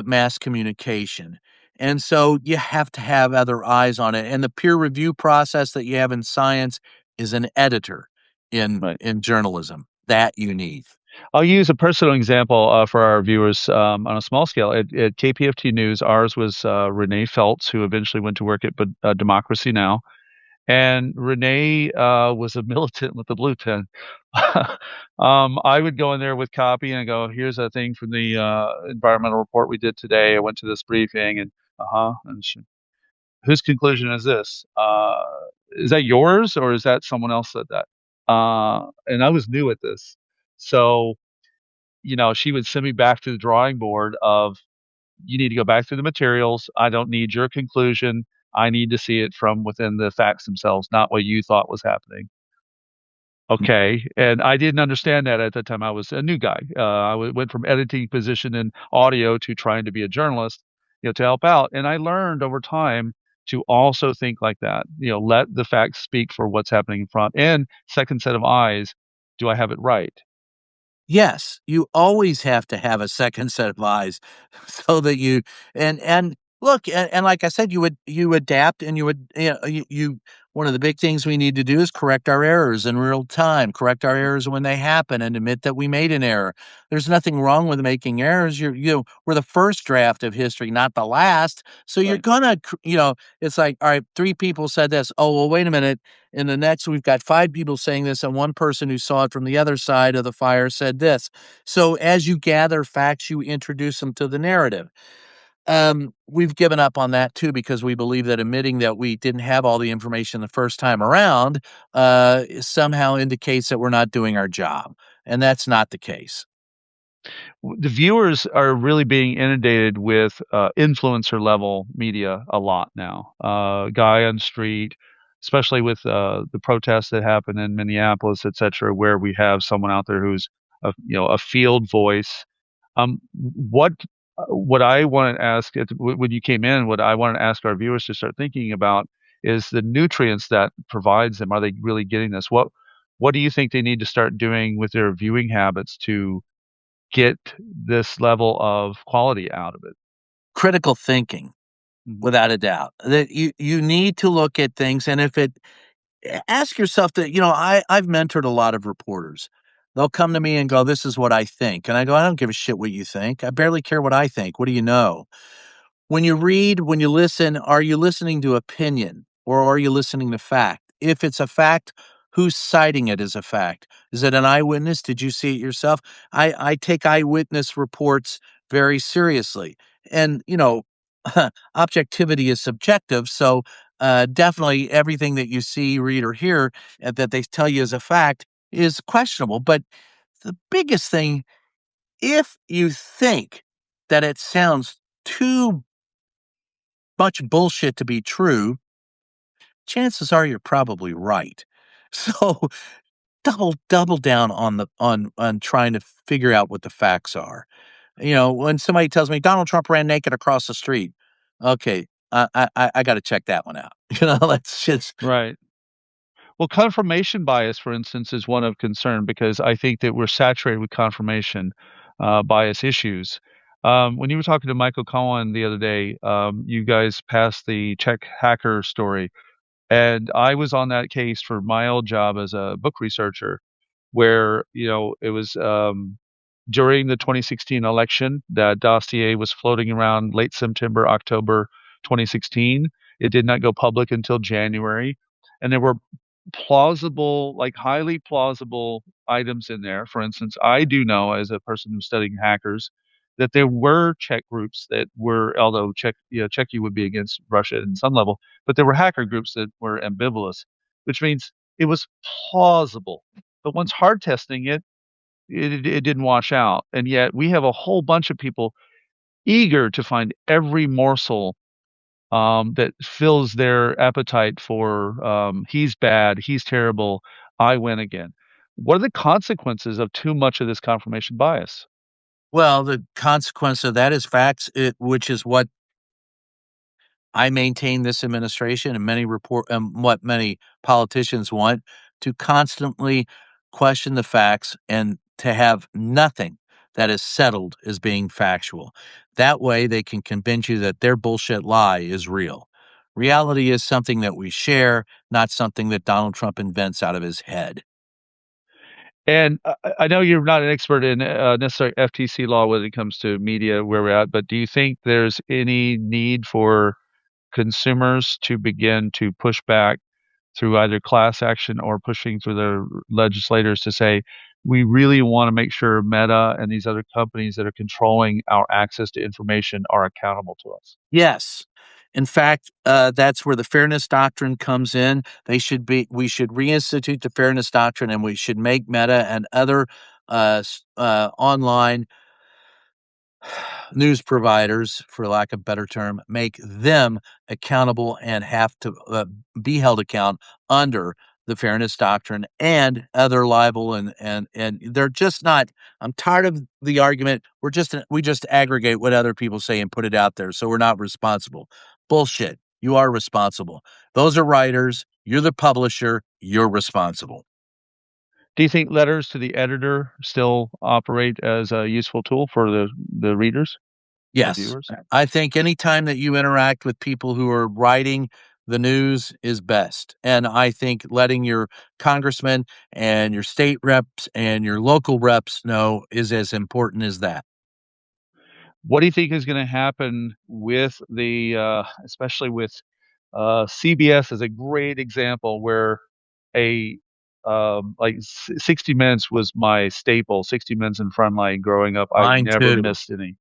mass communication. And so you have to have other eyes on it. And the peer review process that you have in science is an editor Right. in journalism that you need. I'll use a personal example for our viewers on a small scale. At KPFT News, ours was Renee Feltz, who eventually went to work at Democracy Now! And Renee was a militant with the blue pen. I would go in there with copy and go, "Here's a thing from the environmental report we did today. I went to this briefing, and and whose conclusion is this? Is that yours, or is that someone else said that?" And I was new at this, so she would send me back to the drawing board of, "You need to go back through the materials. I don't need your conclusion. I need to see it from within the facts themselves, not what you thought was happening." Okay, and I didn't understand that at the time. I was a new guy. Went from editing position in audio to trying to be a journalist, to help out. And I learned over time to also think like that. Let the facts speak for what's happening in front. And second set of eyes, do I have it right? Yes, you always have to have a second set of eyes so that you and look, and like I said, you adapt and you one of the big things we need to do is correct our errors in real time, correct our errors when they happen and admit that we made an error. There's nothing wrong with making errors. We're the first draft of history, not the last. So you're Right. gonna, it's like, all right, three people said this. Oh, well, wait a minute. In the next, we've got five people saying this, and one person who saw it from the other side of the fire said this. So as you gather facts, you introduce them to the narrative. We've given up on that too because we believe that admitting that we didn't have all the information the first time around somehow indicates that we're not doing our job, and that's not the case. The viewers are really being inundated with influencer level media a lot now. Guy on street, especially with the protests that happen in Minneapolis, et cetera, where we have someone out there who's a field voice. What I want to ask when you came in, what I want to ask our viewers to start thinking about is the nutrients that provides them. Are they really getting this? What do you think they need to start doing with their viewing habits to get this level of quality out of it? Critical thinking, Mhm. without a doubt, that you need to look at things, and if it ask yourself that, I've mentored a lot of reporters. They'll come to me and go, "This is what I think." And I go, "I don't give a shit what you think. I barely care what I think. What do you know?" When you read, when you listen, are you listening to opinion or are you listening to fact? If it's a fact, who's citing it as a fact? Is it an eyewitness? Did you see it yourself? I take eyewitness reports very seriously. And, objectivity is subjective. So definitely everything that you see, read, or hear that they tell you as a fact is questionable. But the biggest thing, if you think that it sounds too much bullshit to be true, chances are you're probably right. So double down on on trying to figure out what the facts are. When somebody tells me Donald Trump ran naked across the street, okay, I got to check that one out. Let's just Right. Well, confirmation bias, for instance, is one of concern because I think that we're saturated with confirmation bias issues. When you were talking to Michael Cohen the other day, you guys passed the Czech hacker story, and I was on that case for my old job as a book researcher, where it was during the 2016 election. That dossier was floating around late September, October 2016. It did not go public until January, and there were plausible, like highly plausible items in there. For instance, I do know as a person who's studying hackers that there were Czech groups that were, although Czechia would be against Russia in some level, but there were hacker groups that were ambivalent, which means it was plausible. But once hard testing it didn't wash out. And yet we have a whole bunch of people eager to find every morsel that fills their appetite for he's bad, he's terrible, I win again. What are the consequences of too much of this confirmation bias? well, the consequence of that is facts, which is what I maintain this administration and what many politicians want to constantly question the facts and to have nothing that is settled as being factual. That way, they can convince you that their bullshit lie is real. Reality is something that we share, not something that Donald Trump invents out of his head. And I know you're not an expert in necessarily FTC law when it comes to media where we're at, but do you think there's any need for consumers to begin to push back through either class action or pushing through their legislators to say, we really want to make sure Meta and these other companies that are controlling our access to information are accountable to us? Yes. In fact, that's where the Fairness Doctrine comes in. We should reinstitute the Fairness Doctrine and we should make Meta and other online news providers, for lack of a better term, make them accountable and have to be held account under the Fairness Doctrine and other libel and they're just not. I'm tired of the argument. We just aggregate what other people say and put it out there, so we're not responsible. Bullshit. You are responsible. Those are writers. You're the publisher. You're responsible. Do you think letters to the editor still operate as a useful tool for the readers or Yes. viewers? I think anytime that you interact with people who are writing the news is best. And I think letting your congressman and your state reps and your local reps know is as important as that. What do you think is going to happen with especially with CBS is a great example where a 60 Minutes was my staple. 60 Minutes and Frontline growing up, I Mine never too. missed any.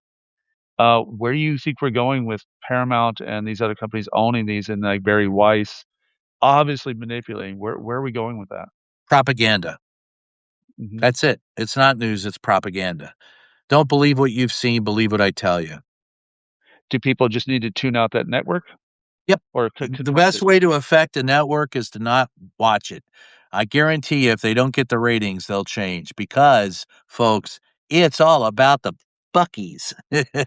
Where do you think we're going with Paramount and these other companies owning these and like Bari Weiss, obviously manipulating? Where are we going with that? Propaganda. Hmm. That's it. It's not news, it's propaganda. Don't believe what you've seen, believe what I tell you. Do people just need to tune out that network Yep. or The confront best it? way to affect a network is to not watch it. I guarantee you, if they don't get the ratings, they'll change because, folks, it's all about the Buckies.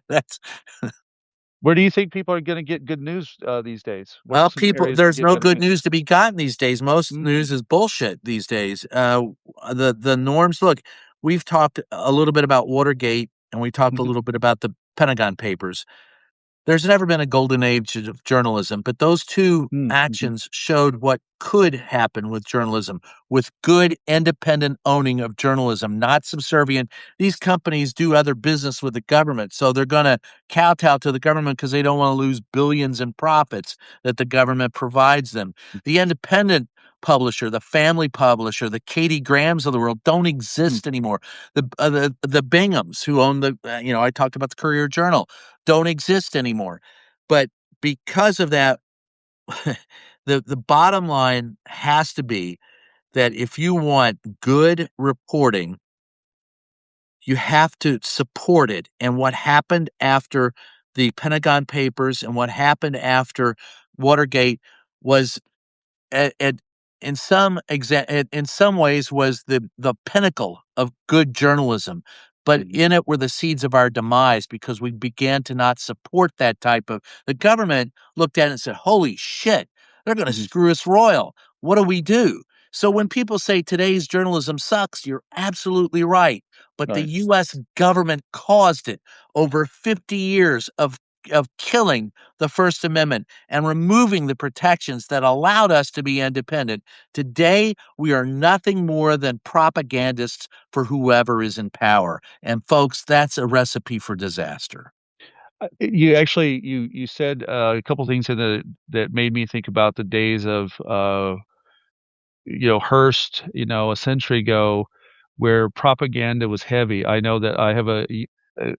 That's Where do you think people are going to get good news these days? What are well, some people, areas to there's get no better good news? news to be gotten these days. Most Mm, news is bullshit these days. The norms. Look, we've talked a little bit about Watergate, and we talked a mhm, little bit about the Pentagon Papers. There's never been a golden age of journalism, but those two mhm. actions showed what could happen with journalism, with good independent owning of journalism, not subservient. These companies do other business with the government, so they're going to kowtow to the government because they don't want to lose billions in profits that the government provides them. The independent publisher, the family publisher, the Katie Grahams of the world don't Mm. exist anymore. The Binghams who own I talked about the Courier Journal don't exist anymore. But because of that, the bottom line has to be that if you want good reporting, you have to support it. And what happened after the Pentagon Papers and what happened after Watergate was it in some ways was the pinnacle of good journalism, but Mhm. in it were the seeds of our demise because we began to not support that type of. The government looked at it and said, "Holy shit, they're going to Mhm. screw us royal. What do we do?" So when people say today's journalism sucks, you're absolutely right. But the Right. U.S. government caused it over 50 years of killing the First Amendment and removing the protections that allowed us to be independent. Today, we are nothing more than propagandists for whoever is in power. And folks, that's a recipe for disaster. You actually you said a couple things in the that made me think about the days of Hearst, a century ago, where propaganda was heavy. I know that I have a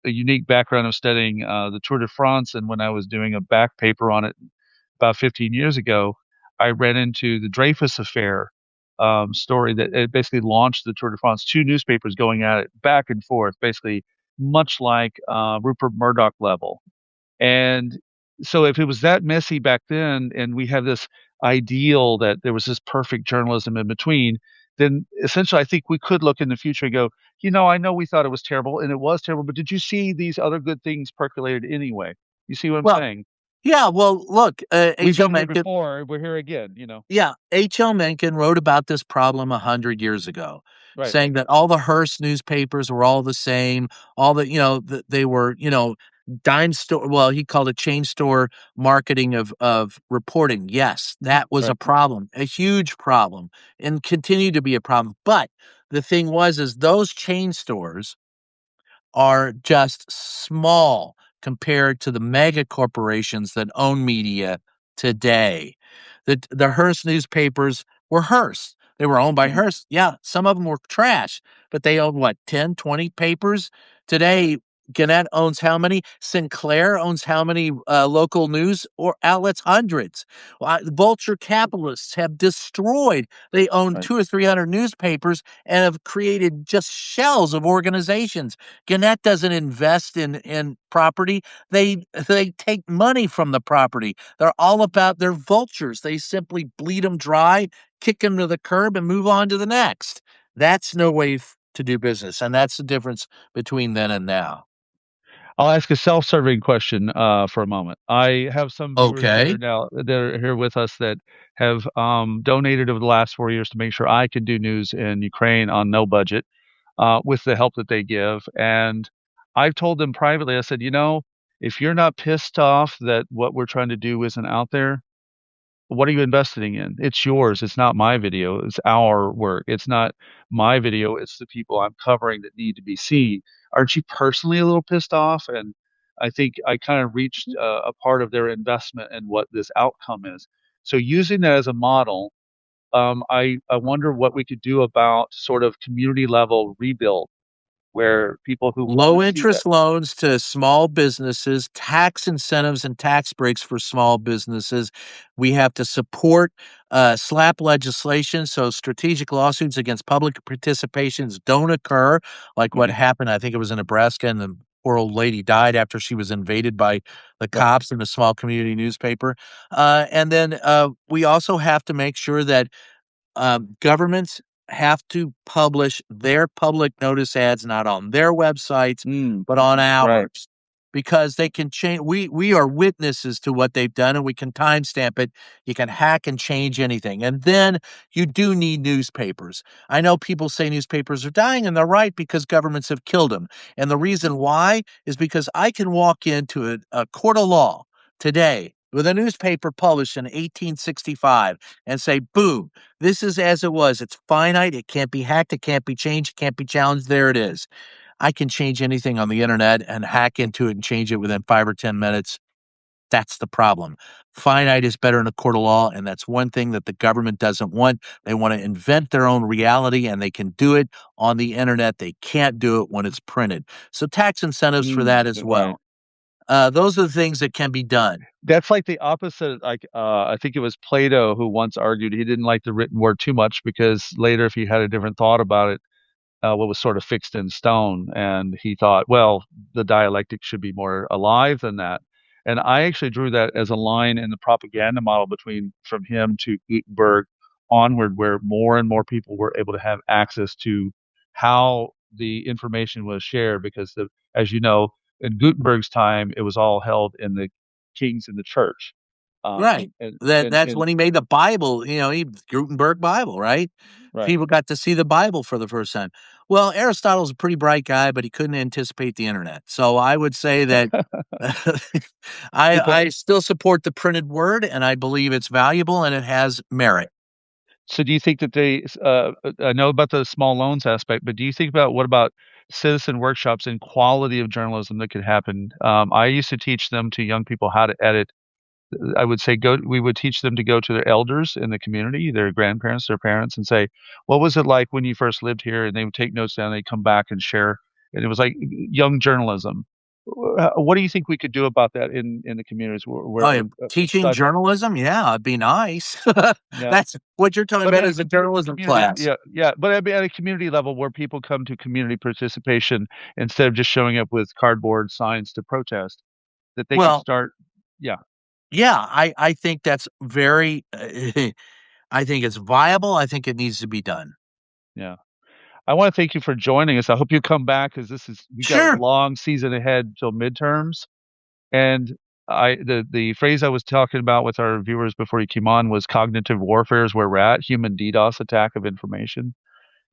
unique background of studying the Tour de France, and when I was doing a back paper on it about 15 years ago, I ran into the Dreyfus affair story that it basically launched the Tour de France. Two newspapers going at it back and forth, basically much like Rupert Murdoch level. And so if it was that messy back then, and we have this ideal that there was this perfect journalism in between, then essentially I think we could look in the future and go, I know we thought it was terrible and it was terrible, but did you see these other good things percolated anyway? You see what I'm Well, saying? yeah, well, look, We've H.L. been here Mencken. before. We're here again. Yeah, H.L. Mencken wrote about this problem 100 years ago, Right. saying that all the Hearst newspapers were all the same, all the, they were, dime store. Well, he called it chain store marketing of reporting. Yes, that was a Right. problem, a huge problem, and continued to be a problem. But the thing was, is those chain stores are just small compared to the mega corporations that own media today. The Hearst newspapers were Hearst. They were owned by Mhm. Hearst. Yeah, some of them were trash, but they owned what, 10, 20 papers? Today, Gannett owns how many? Sinclair owns how many local news or outlets? Hundreds. Vulture capitalists have destroyed. They own Right. two or 300 newspapers and have created just shells of organizations. Gannett doesn't invest in property. They take money from the property. They're all about their vultures. They simply bleed them dry, kick them to the curb, and move on to the next. That's no way to do business, and that's the difference between then and now. I'll ask a self-serving question for a moment. I have some viewers that are Okay. now that are here with us that have donated over the last 4 years to make sure I can do news in Ukraine on no budget with the help that they give. And I've told them privately, I said, if you're not pissed off that what we're trying to do isn't out there, what are you investing in? It's yours. It's not my video. It's our work. It's not my video. It's the people I'm covering that need to be seen. Aren't you personally a little pissed off? And I think I kind of reached a part of their investment in what this outcome is. So using that as a model, I wonder what we could do about sort of community level rebuild where people who want to Low see that. interest loans to small businesses, tax incentives and tax breaks for small businesses. We have to support SLAPP legislation so strategic lawsuits against public participations don't occur, like what Mhm. happened. I think it was in Nebraska, and the poor old lady died after she was invaded by the Right. cops in a small community newspaper. And then we also have to make sure that governments have to publish their public notice ads not on their websites, Mm, but on right. ours, because they can change. We are witnesses to what they've done, and we can timestamp it. You can hack and change anything, and then you do need newspapers. I know people say newspapers are dying, and they're right because governments have killed them. And the reason why is because I can walk into a court of law today with a newspaper published in 1865 and say, boom, this is as it was. It's finite. It can't be hacked. It can't be changed. It can't be challenged. There it is. I can change anything on the internet and hack into it and change it within 5 or 10 minutes. That's the problem. Finite is better in a court of law, and that's one thing that the government doesn't want. They want to invent their own reality, and they can do it on the internet. They can't do it when it's printed. So tax incentives for that as Right. well. Those are the things that can be done. That's like the opposite. Like I think it was Plato who once argued he didn't like the written word too much because later, if he had a different thought about it, what was sort of fixed in stone, and he thought, well, the dialectic should be more alive than that. And I actually drew that as a line in the propaganda model from him to Gutenberg onward, where more and more people were able to have access to how the information was shared. Because, as you know, in Gutenberg's time, it was all held in the kings in the church. Right. That's And when he made the Bible, Gutenberg Bible, right? right. People got to see the Bible for the first time. Well, Aristotle's a pretty bright guy, but he couldn't anticipate the internet. So I would say that Good point. I still support the printed word, and I believe it's valuable and it has merit. So do you think that I know about the small loans aspect, but do you think about what about citizen workshops and quality of journalism that could happen? I used to teach them to young people how to edit. I would say we would teach them to go to their elders in the community, their grandparents, their parents, and say, what was it like when you first lived here? And they would take notes down, they'd come back and share. And it was like young journalism. What do you think we could do about that in the communities Oh, yeah, teaching besides, journalism? Yeah, it'd be nice. yeah. That's what you're talking But about is a journalism community, class. yeah, yeah. But at a community level where people come to community participation instead of just showing up with cardboard signs to protest, that they could Well, start, yeah, yeah, I think that's very I think it's viable. I think it needs to be done. yeah. I want to thank you for joining us. I hope you come back because we got a Sure. long season ahead till midterms. And the phrase I was talking about with our viewers before you came on was cognitive warfare is where we're at, human DDoS attack of information.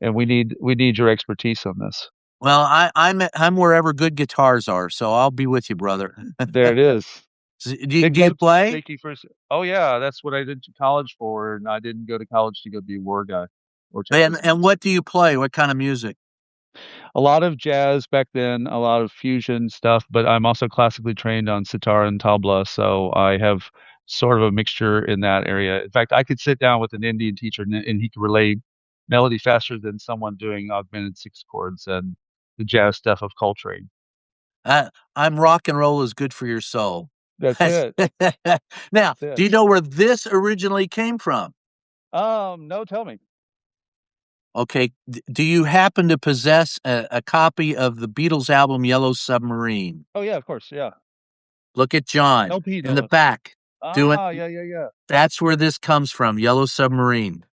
And we need your expertise on this. Well, I'm wherever good guitars are, so I'll be with you, brother. There it is. Nick Do you Simpson, play? thank you for. Oh yeah, that's what I did to college for, and I didn't go to college to go be a war guy or And technician. what do you play? What kind of music? A lot of jazz back then, a lot of fusion stuff, but I'm also classically trained on sitar and tabla, so I have sort of a mixture in that area. In fact, I could sit down with an Indian teacher and he could relay melody faster than someone doing augmented six chords and the jazz stuff of Coltrane. I'm rock and roll is good for your soul. That's it. Now, That's it. do you know where this originally came from? No, tell me. Okay, do you happen to possess a copy of the Beatles album Yellow Submarine? Oh yeah, of course, yeah. Look at John LP in the no. back. Do it. Ah, yeah, yeah, yeah. That's where this comes from, Yellow Submarine.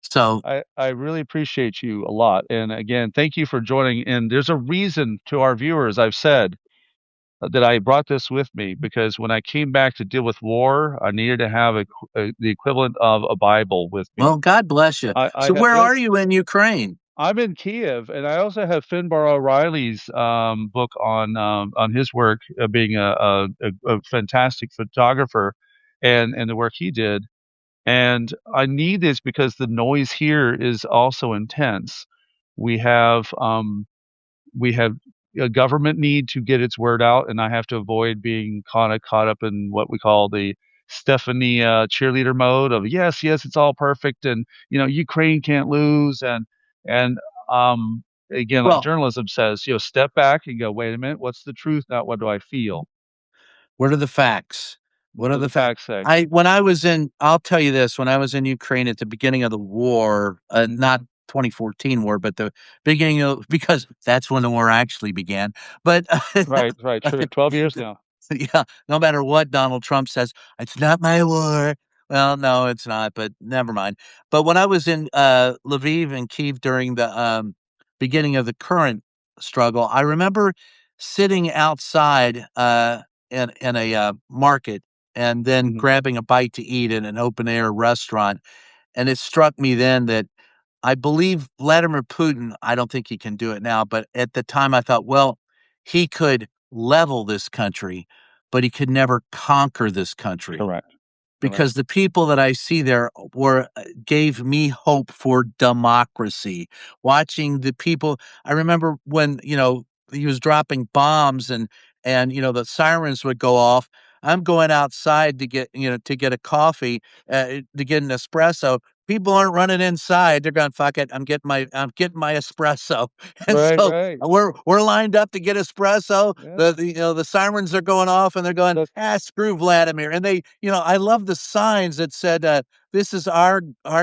So, I really appreciate you a lot. And again, thank you for joining. And there's a reason to our viewers, I've said that I brought this with me because when I came back to deal with war, I needed to have the equivalent of a Bible with me. well, God bless you. I So, have where are this. you in Ukraine? I'm in Kyiv, and I also have Finbar O'Reilly's book on his work, being a fantastic photographer, and the work he did. And I need this because the noise here is also intense. We have um, we have a government need to get its word out, and I have to avoid being caught up in what we call the Stephanie cheerleader mode of yes, yes, it's all perfect, and Ukraine can't lose, and um, again, like Well, journalism says, step back and go, wait a minute, what's the truth? Not what do I feel? what are the facts? What What are do the the facts? facts say? I'll tell you this, when I was in Ukraine at the beginning of the war, not 2014 war, but the beginning of, because that's when the war actually began. But Right, right, true. 12 years now. yeah, no matter what Donald Trump says, it's not my war. Well, no, it's not, but never mind. But when I was in Lviv and Kyiv during the beginning of the current struggle, I remember sitting outside in a market and then Hmm. grabbing a bite to eat in an open air restaurant. And it struck me then that I believe Vladimir Putin, I don't think he can do it now, but at the time I thought, well, he could level this country, but he could never conquer this country Correct, correct. because the people that I see there gave me hope for democracy. Watching the people, I remember when he was dropping bombs and the sirens would go off. I'm going outside to get a coffee, to get an espresso. People aren't running inside. They're going, fuck it. I'm getting my espresso. And Right, so right. we're lined up to get espresso. Yeah. The sirens are going off and they're going, That's screw Vladimir. And I love the signs that said, this is our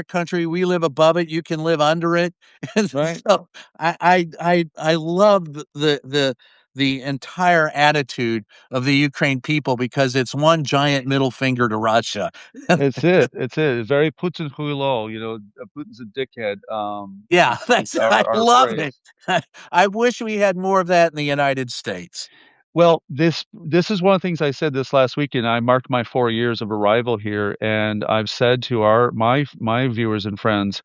country. We live above it. You can live under it. And right. so I love the entire attitude of the Ukraine people because it's one giant middle finger to Russia. It's it. It's it. It's very Putin huilo. Putin's a dickhead. Yeah, Is that's I our love it. phrase. I wish we had more of that in the United States. Well, this is one of the things I said this last weekend. I marked my 4 years of arrival here, and I've said to my viewers and friends,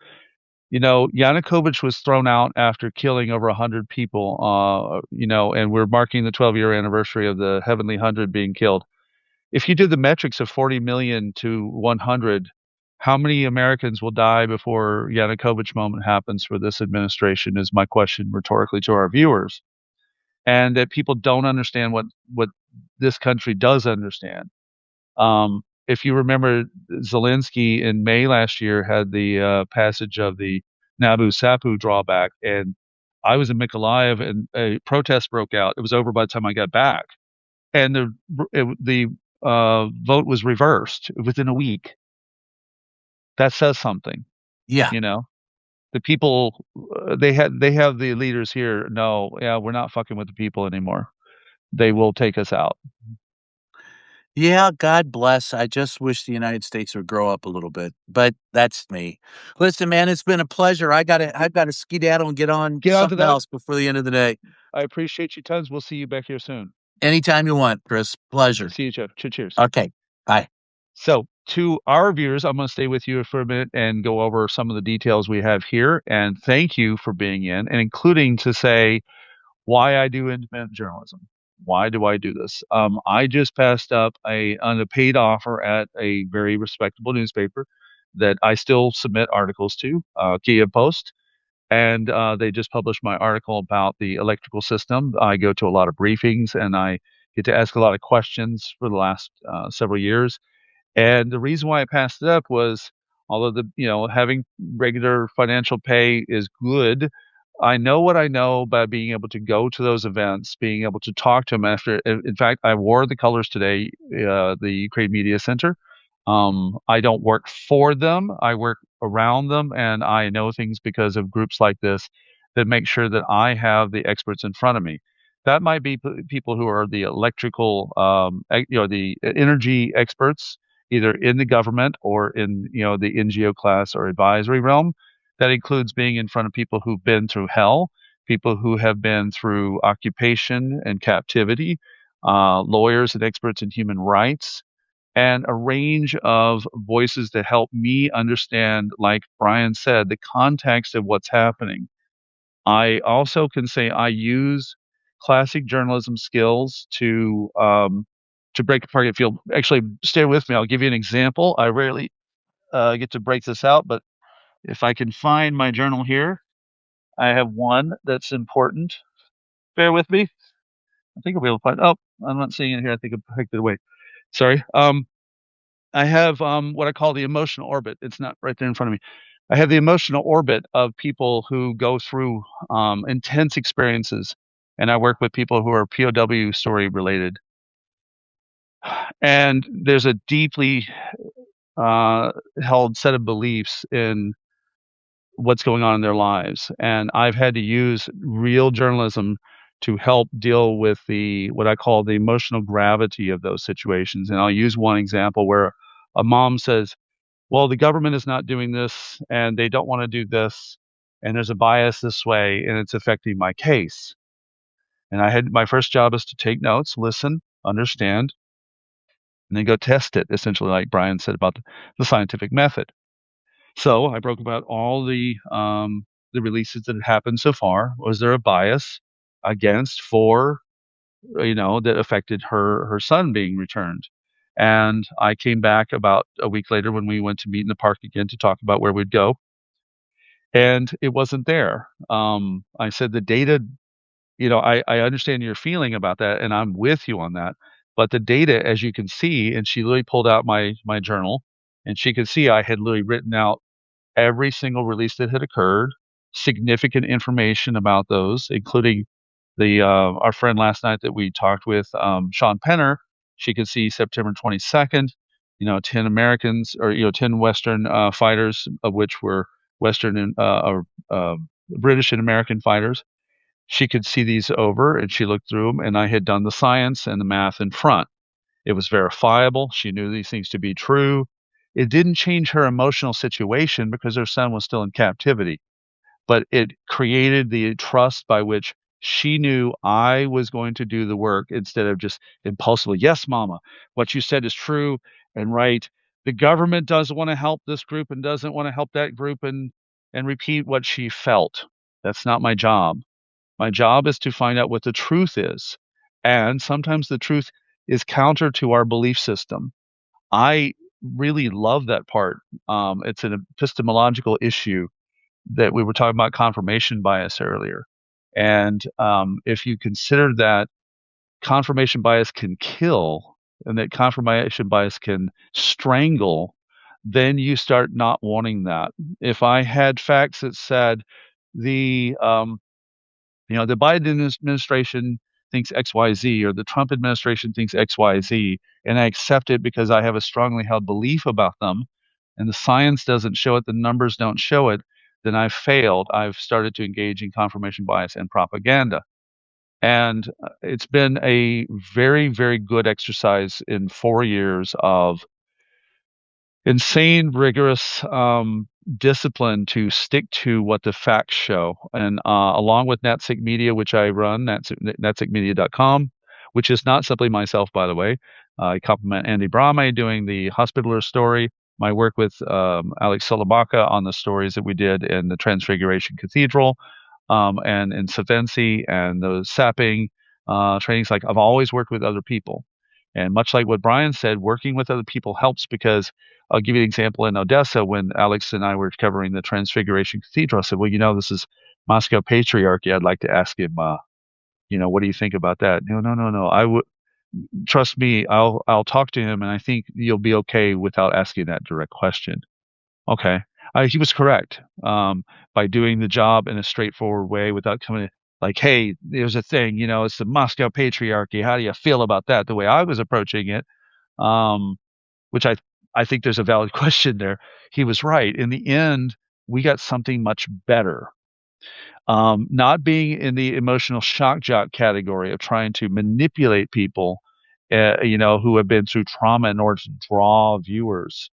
Yanukovych was thrown out after killing over 100 people. And we're marking the 12-year anniversary of the Heavenly Hundred being killed. If you do the metrics of 40 million to 100, how many Americans will die before Yanukovych moment happens for this administration? Is my question rhetorically to our viewers, and that people don't understand what this country does understand. If you remember, Zelensky in May last year had the passage of the Nabu Sapu drawback, and I was in Mykolaiv, and a protest broke out. It was over by the time I got back, and the vote was reversed within a week. That says something, Yeah. you know. The people they have the leaders here. No, yeah, we're not fucking with the people anymore. They will take us out. Yeah, God bless. I just wish the United States would grow up a little bit, but that's me. Listen, man, it's been a pleasure. I've got to skedaddle and get on Get onto something that. else before the end of the day. I appreciate you tons. We'll see you back here soon. Anytime you want, Chris. Pleasure. See you, Jeff. Cheers. Okay. Bye. So, to our viewers, I'm going to stay with you for a minute and go over some of the details we have here. And thank you for being in, and including to say why I do independent journalism. Why do I do this? I just passed up on a paid offer at a very respectable newspaper that I still submit articles to, Kyiv Post, and they just published my article about the electrical system. I go to a lot of briefings, and I get to ask a lot of questions for the last several years. And the reason why I passed it up was, although having regular financial pay is good, I know what I know by being able to go to those events, being able to talk to them after. In fact, I wore the colors today, the Ukraine Media Center. I don't work for them; I work around them, and I know things because of groups like this that make sure that I have the experts in front of me. That might be people who are the electrical, the energy experts, either in the government or in the NGO class or advisory realm. That includes being in front of people who've been through hell, people who have been through occupation and captivity, lawyers and experts in human rights, and a range of voices to help me understand, like Brian said, the context of what's happening. I also can say I use classic journalism skills to break apart. If you'll actually stay with me, I'll give you an example. I rarely get to break this out, but if I can find my journal here, I have one that's important. Bear with me. I think I'll be able to find. Oh, I'm not seeing it here. I think I picked it away. Sorry. I have what I call the emotional orbit. It's not right there in front of me. I have the emotional orbit of people who go through intense experiences, and I work with people who are POW story related. And there's a deeply held set of beliefs in what's going on in their lives, and I've had to use real journalism to help deal with what I call the emotional gravity of those situations. And I'll use one example where a mom says, well, the government is not doing this and they don't want to do this, and there's a bias this way and it's affecting my case. And my first job is to take notes, listen, understand, and then go test it, essentially, like Brian said about the scientific method. So I broke about all the releases that had happened so far. Was there a bias against, for, that affected her son being returned? And I came back about a week later when we went to meet in the park again to talk about where we'd go, and it wasn't there. I said the data, I understand your feeling about that, and I'm with you on that. But the data, as you can see, and she literally pulled out my journal, and she could see I had literally written out every single release that had occurred, significant information about those, including the our friend last night that we talked with, Sean Penner. She could see September 22nd. 10 Americans, or 10 Western fighters, of which were Western and or British and American fighters. She could see these over and she looked through them, and I had done the science and the math in front. It was verifiable. She knew these things to be true. It didn't change her emotional situation because her son was still in captivity, but it created the trust by which she knew I was going to do the work instead of just impulsively, yes, mama, what you said is true and right. The government doesn't want to help this group and doesn't want to help that group and repeat what she felt. That's not my job. My job is to find out what the truth is. And sometimes the truth is counter to our belief system. I really love that part. It's an epistemological issue that we were talking about confirmation bias earlier. And if you consider that confirmation bias can kill and that confirmation bias can strangle, then you start not wanting that. If I had facts that said the the Biden administration thinks XYZ or the Trump administration thinks XYZ, and I accept it because I have a strongly held belief about them, and the science doesn't show it, the numbers don't show it, then I've failed. I've started to engage in confirmation bias and propaganda. And it's been a very, very good exercise in 4 years of insane, rigorous discipline to stick to what the facts show. And along with NatSec Media, which I run, natsecmedia.com, which is not simply myself, by the way. I compliment Andy Brame doing the Hospitaller story, my work with Alex Solobaka on the stories that we did in the Transfiguration Cathedral, and in Savency and the sapping trainings. Like, I've always worked with other people. And much like what Brian said, working with other people helps because I'll give you an example in Odessa when Alex and I were covering the Transfiguration Cathedral. I said, well, this is Moscow patriarchy. I'd like to ask him, what do you think about that? No, no, no, no. I would trust me. I'll talk to him, and I think you'll be okay without asking that direct question. Okay. He was correct. By doing the job in a straightforward way without coming like, hey, there's a thing, it's the Moscow patriarchy. How do you feel about that? The way I was approaching it, um, which I think there's a valid question there. He was right. In the end, we got something much better. Not being in the emotional shock jock category of trying to manipulate people, who have been through trauma in order to draw viewers.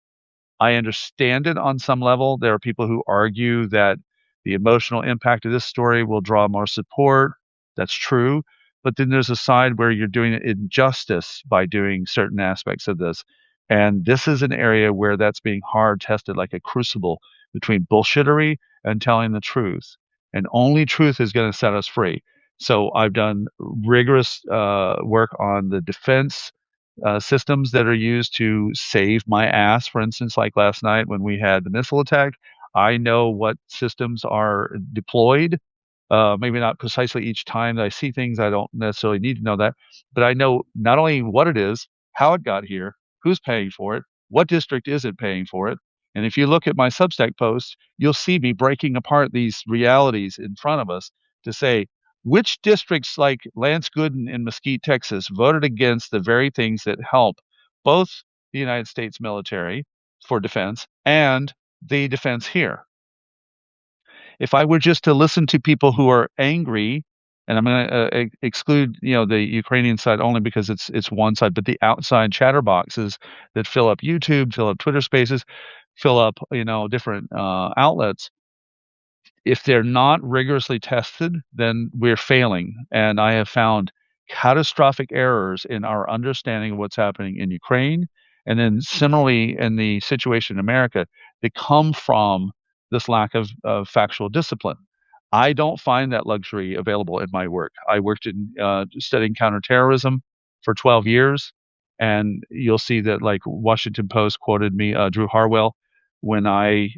I understand it on some level. There are people who argue that the emotional impact of this story will draw more support. That's true. But then there's a side where you're doing it injustice by doing certain aspects of this. And this is an area where that's being hard tested like a crucible between bullshittery and telling the truth. And only truth is going to set us free. So I've done rigorous work on the defense systems that are used to save my ass. For instance, like last night when we had the missile attack, I know what systems are deployed. Maybe not precisely each time that I see things, I don't necessarily need to know that, but I know not only what it is, how it got here, who's paying for it, what district is it paying for it. And if you look at my Substack posts, you'll see me breaking apart these realities in front of us to say, which districts like Lance Gooden in Mesquite, Texas, voted against the very things that help both the United States military for defense and the defense here? If I were just to listen to people who are angry, and I'm going to exclude, the Ukrainian side only because it's one side, but the outside chatterboxes that fill up YouTube, fill up Twitter Spaces, fill up, different outlets, if they're not rigorously tested, then we're failing. And I have found catastrophic errors in our understanding of what's happening in Ukraine. And then similarly in the situation in America, they come from this lack of factual discipline. I don't find that luxury available in my work. I worked in studying counterterrorism for 12 years. And you'll see that, like, Washington Post quoted me, Drew Harwell, when I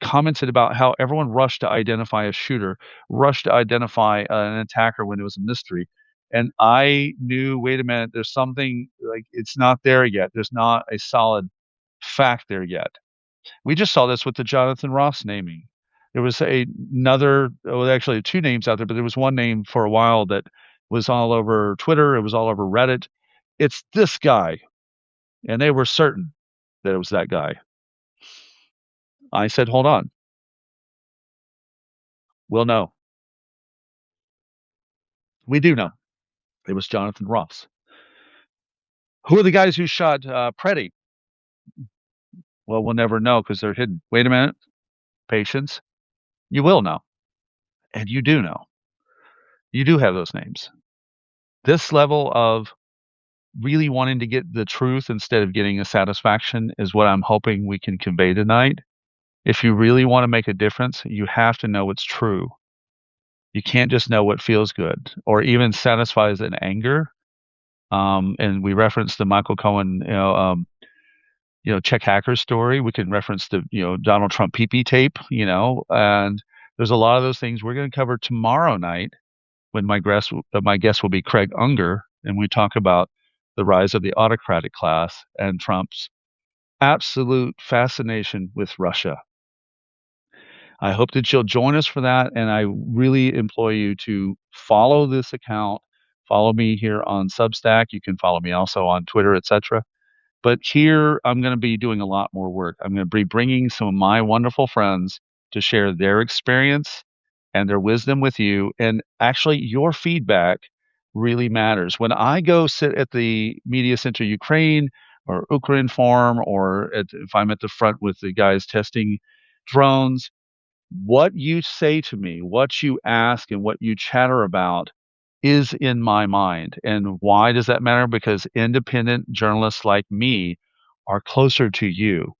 commented about how everyone rushed to identify a shooter, rushed to identify an attacker when it was a mystery. And I knew, wait a minute, there's something, like, it's not there yet. There's not a solid fact there yet. We just saw this with the Jonathan Ross naming. There was another, well, actually two names out there, but there was one name for a while that was all over Twitter. It was all over Reddit. It's this guy. And they were certain that it was that guy. I said, hold on. We'll know. We do know it was Jonathan Ross. Who are the guys who shot Preddy? Well, we'll never know because they're hidden. Wait a minute. Patience. You will know. And you do know. You do have those names. This level of really wanting to get the truth instead of getting a satisfaction is what I'm hoping we can convey tonight. If you really want to make a difference, you have to know what's true. You can't just know what feels good or even satisfies an anger. And we referenced the Michael Cohen, Czech hacker story. We can reference the, Donald Trump PP tape, and there's a lot of those things we're going to cover tomorrow night when my guest will be Craig Unger, and we talk about the rise of the autocratic class and Trump's absolute fascination with Russia. I hope that you'll join us for that, and I really implore you to follow this account. Follow me here on Substack. You can follow me also on Twitter, etc. But here, I'm going to be doing a lot more work. I'm going to be bringing some of my wonderful friends to share their experience and their wisdom with you. And actually, your feedback really matters. When I go sit at the Media Center Ukraine or Ukraine Forum, or if I'm at the front with the guys testing drones, what you say to me, what you ask, and what you chatter about is in my mind. And why does that matter? Because independent journalists like me are closer to you.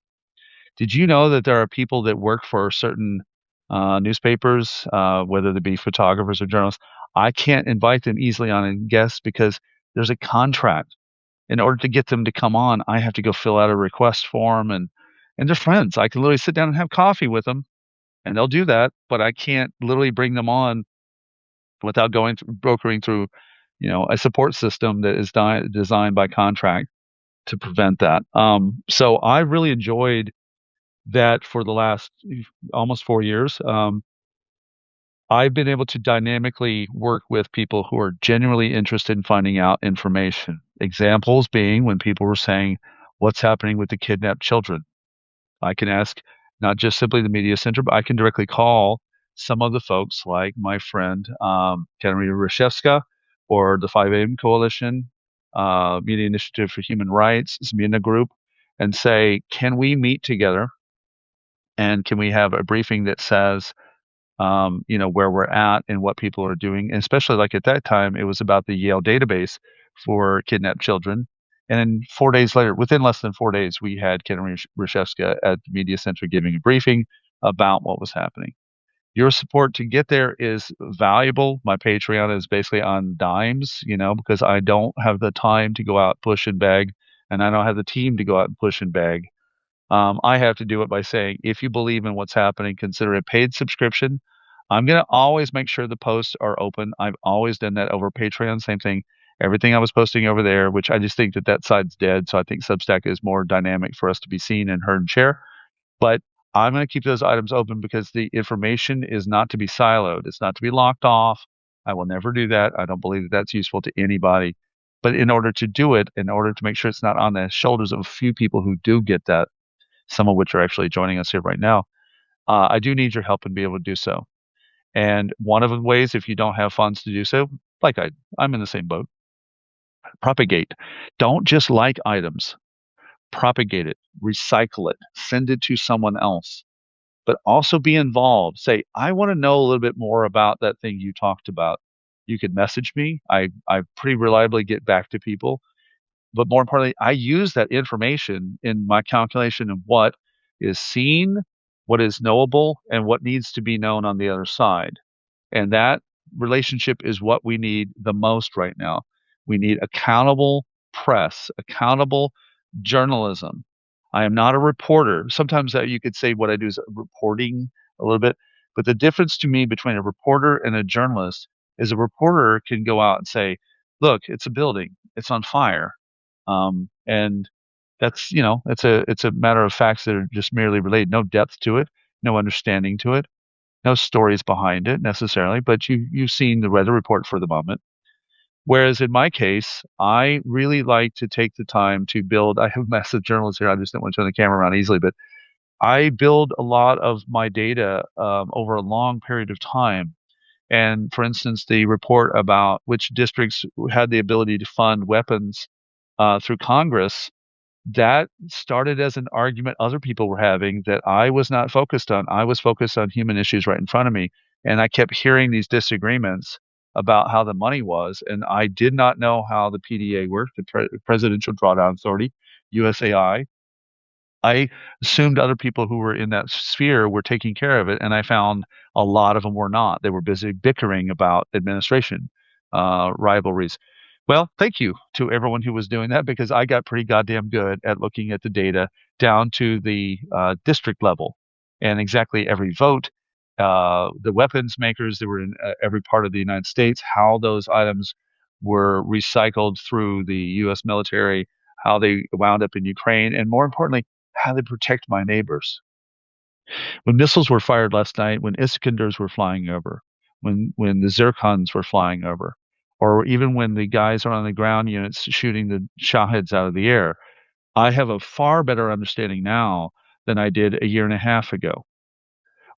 Did you know that there are people that work for certain newspapers, whether they be photographers or journalists? I can't invite them easily on as guests because there's a contract. In order to get them to come on, I have to go fill out a request form, and they're friends. I can literally sit down and have coffee with them, and they'll do that, but I can't literally bring them on without brokering through, a support system that is designed by contract to prevent that. So I really enjoyed that for the last almost 4 years. I've been able to dynamically work with people who are genuinely interested in finding out information. Examples being when people were saying, what's happening with the kidnapped children? I can ask not just simply the media center, but I can directly call some of the folks like my friend Katerina Reshevska or the 5 a.m. Coalition, Media Initiative for Human Rights, Zmina Group, and say, can we meet together and can we have a briefing that says, where we're at and what people are doing? And especially like at that time, it was about the Yale database for kidnapped children. And then 4 days later, within less than 4 days, we had Katerina Reshevska at the Media Center giving a briefing about what was happening. Your support to get there is valuable. My Patreon is basically on dimes, because I don't have the time to go out, push and beg, and I don't have the team to go out and push and beg. I have to do it by saying, if you believe in what's happening, consider a paid subscription. I'm going to always make sure the posts are open. I've always done that over Patreon. Same thing. Everything I was posting over there, which I just think that side's dead. So I think Substack is more dynamic for us to be seen and heard and share. But I'm going to keep those items open because the information is not to be siloed. It's not to be locked off. I will never do that. I don't believe that that's useful to anybody. But in order to do it, in order to make sure it's not on the shoulders of a few people who do get that, some of which are actually joining us here right now, I do need your help in being able to do so. And one of the ways, if you don't have funds to do so, like I'm in the same boat, propagate. Don't just like items. Propagate it, recycle it, send it to someone else, but also be involved. Say, I want to know a little bit more about that thing you talked about. You could message me. I pretty reliably get back to people. But more importantly, I use that information in my calculation of what is seen, what is knowable, and what needs to be known on the other side. And that relationship is what we need the most right now. We need accountable press, accountable journalism. I am not a reporter. Sometimes you could say what I do is reporting a little bit, but the difference to me between a reporter and a journalist is a reporter can go out and say, look, it's a building, it's on fire. And that's, it's a matter of facts that are just merely related, no depth to it, no understanding to it, no stories behind it necessarily, but you've seen the weather report for the moment. Whereas in my case, I really like to take the time to build. I have massive journalists here. I just don't want to turn the camera around easily, but I build a lot of my data over a long period of time. And for instance, the report about which districts had the ability to fund weapons through Congress, that started as an argument other people were having that I was not focused on. I was focused on human issues right in front of me. And I kept hearing these disagreements about how the money was. And I did not know how the PDA worked, the Presidential Drawdown Authority, USAI. I assumed other people who were in that sphere were taking care of it, and I found a lot of them were not. They were busy bickering about administration rivalries. Well, thank you to everyone who was doing that, because I got pretty goddamn good at looking at the data down to the district level and exactly every vote, the weapons makers that were in every part of the United States, how those items were recycled through the U.S. military, how they wound up in Ukraine, and more importantly, how they protect my neighbors. When missiles were fired last night, when Iskanders were flying over, when the Zircons were flying over, or even when the guys are on the ground units shooting the Shahids out of the air, I have a far better understanding now than I did a year and a half ago,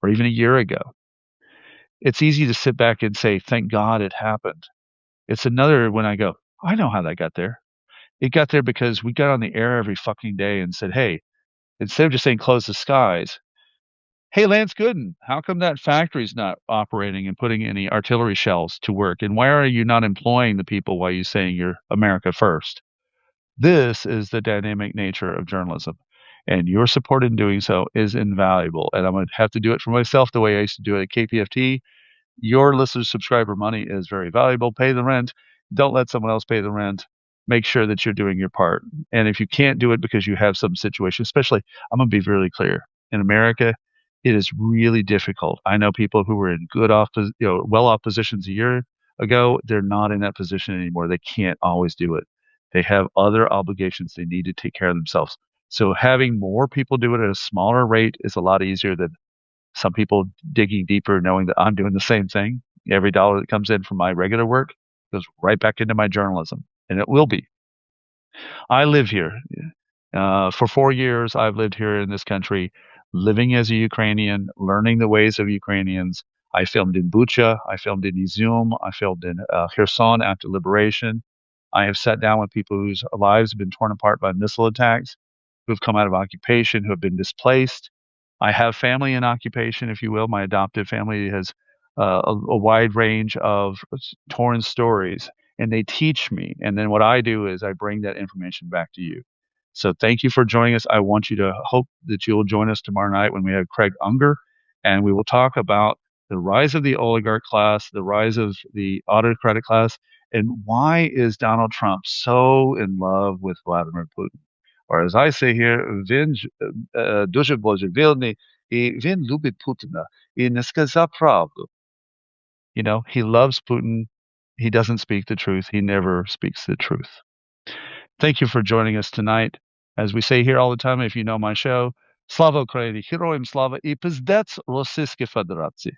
or even a year ago. It's easy to sit back and say, thank God it happened. It's another when I go, I know how that got there. It got there because we got on the air every fucking day and said, hey, instead of just saying close the skies, hey, Lance Gooden, how come that factory's not operating and putting any artillery shells to work? And why are you not employing the people while you're saying you're America first? This is the dynamic nature of journalism. And your support in doing so is invaluable. And I'm going to have to do it for myself the way I used to do it at KPFT. Your listener subscriber money is very valuable. Pay the rent. Don't let someone else pay the rent. Make sure that you're doing your part. And if you can't do it because you have some situation, especially, I'm going to be really clear. In America, it is really difficult. I know people who were in well-off positions a year ago. They're not in that position anymore. They can't always do it. They have other obligations. They need to take care of themselves. So having more people do it at a smaller rate is a lot easier than some people digging deeper, knowing that I'm doing the same thing. Every dollar that comes in from my regular work goes right back into my journalism, and it will be. I live here. For 4 years, I've lived here in this country, living as a Ukrainian, learning the ways of Ukrainians. I filmed in Bucha. I filmed in Izum. I filmed in Kherson after liberation. I have sat down with people whose lives have been torn apart by missile attacks, who have come out of occupation, who have been displaced. I have family in occupation, if you will. My adoptive family has a wide range of torn stories, and they teach me. And then what I do is I bring that information back to you. So thank you for joining us. I want you to hope that you will join us tomorrow night when we have Craig Unger, and we will talk about the rise of the oligarch class, the rise of the autocratic class, and why is Donald Trump so in love with Vladimir Putin? Or as I say here, він дуже божевільний, і він любить Путіна, і не сказав правду. You know, he loves Putin. He doesn't speak the truth. He never speaks the truth. Thank you for joining us tonight. As we say here all the time, if you know my show, Slava Ukraini, Heroям Slava, і пиздець Російській Федерації.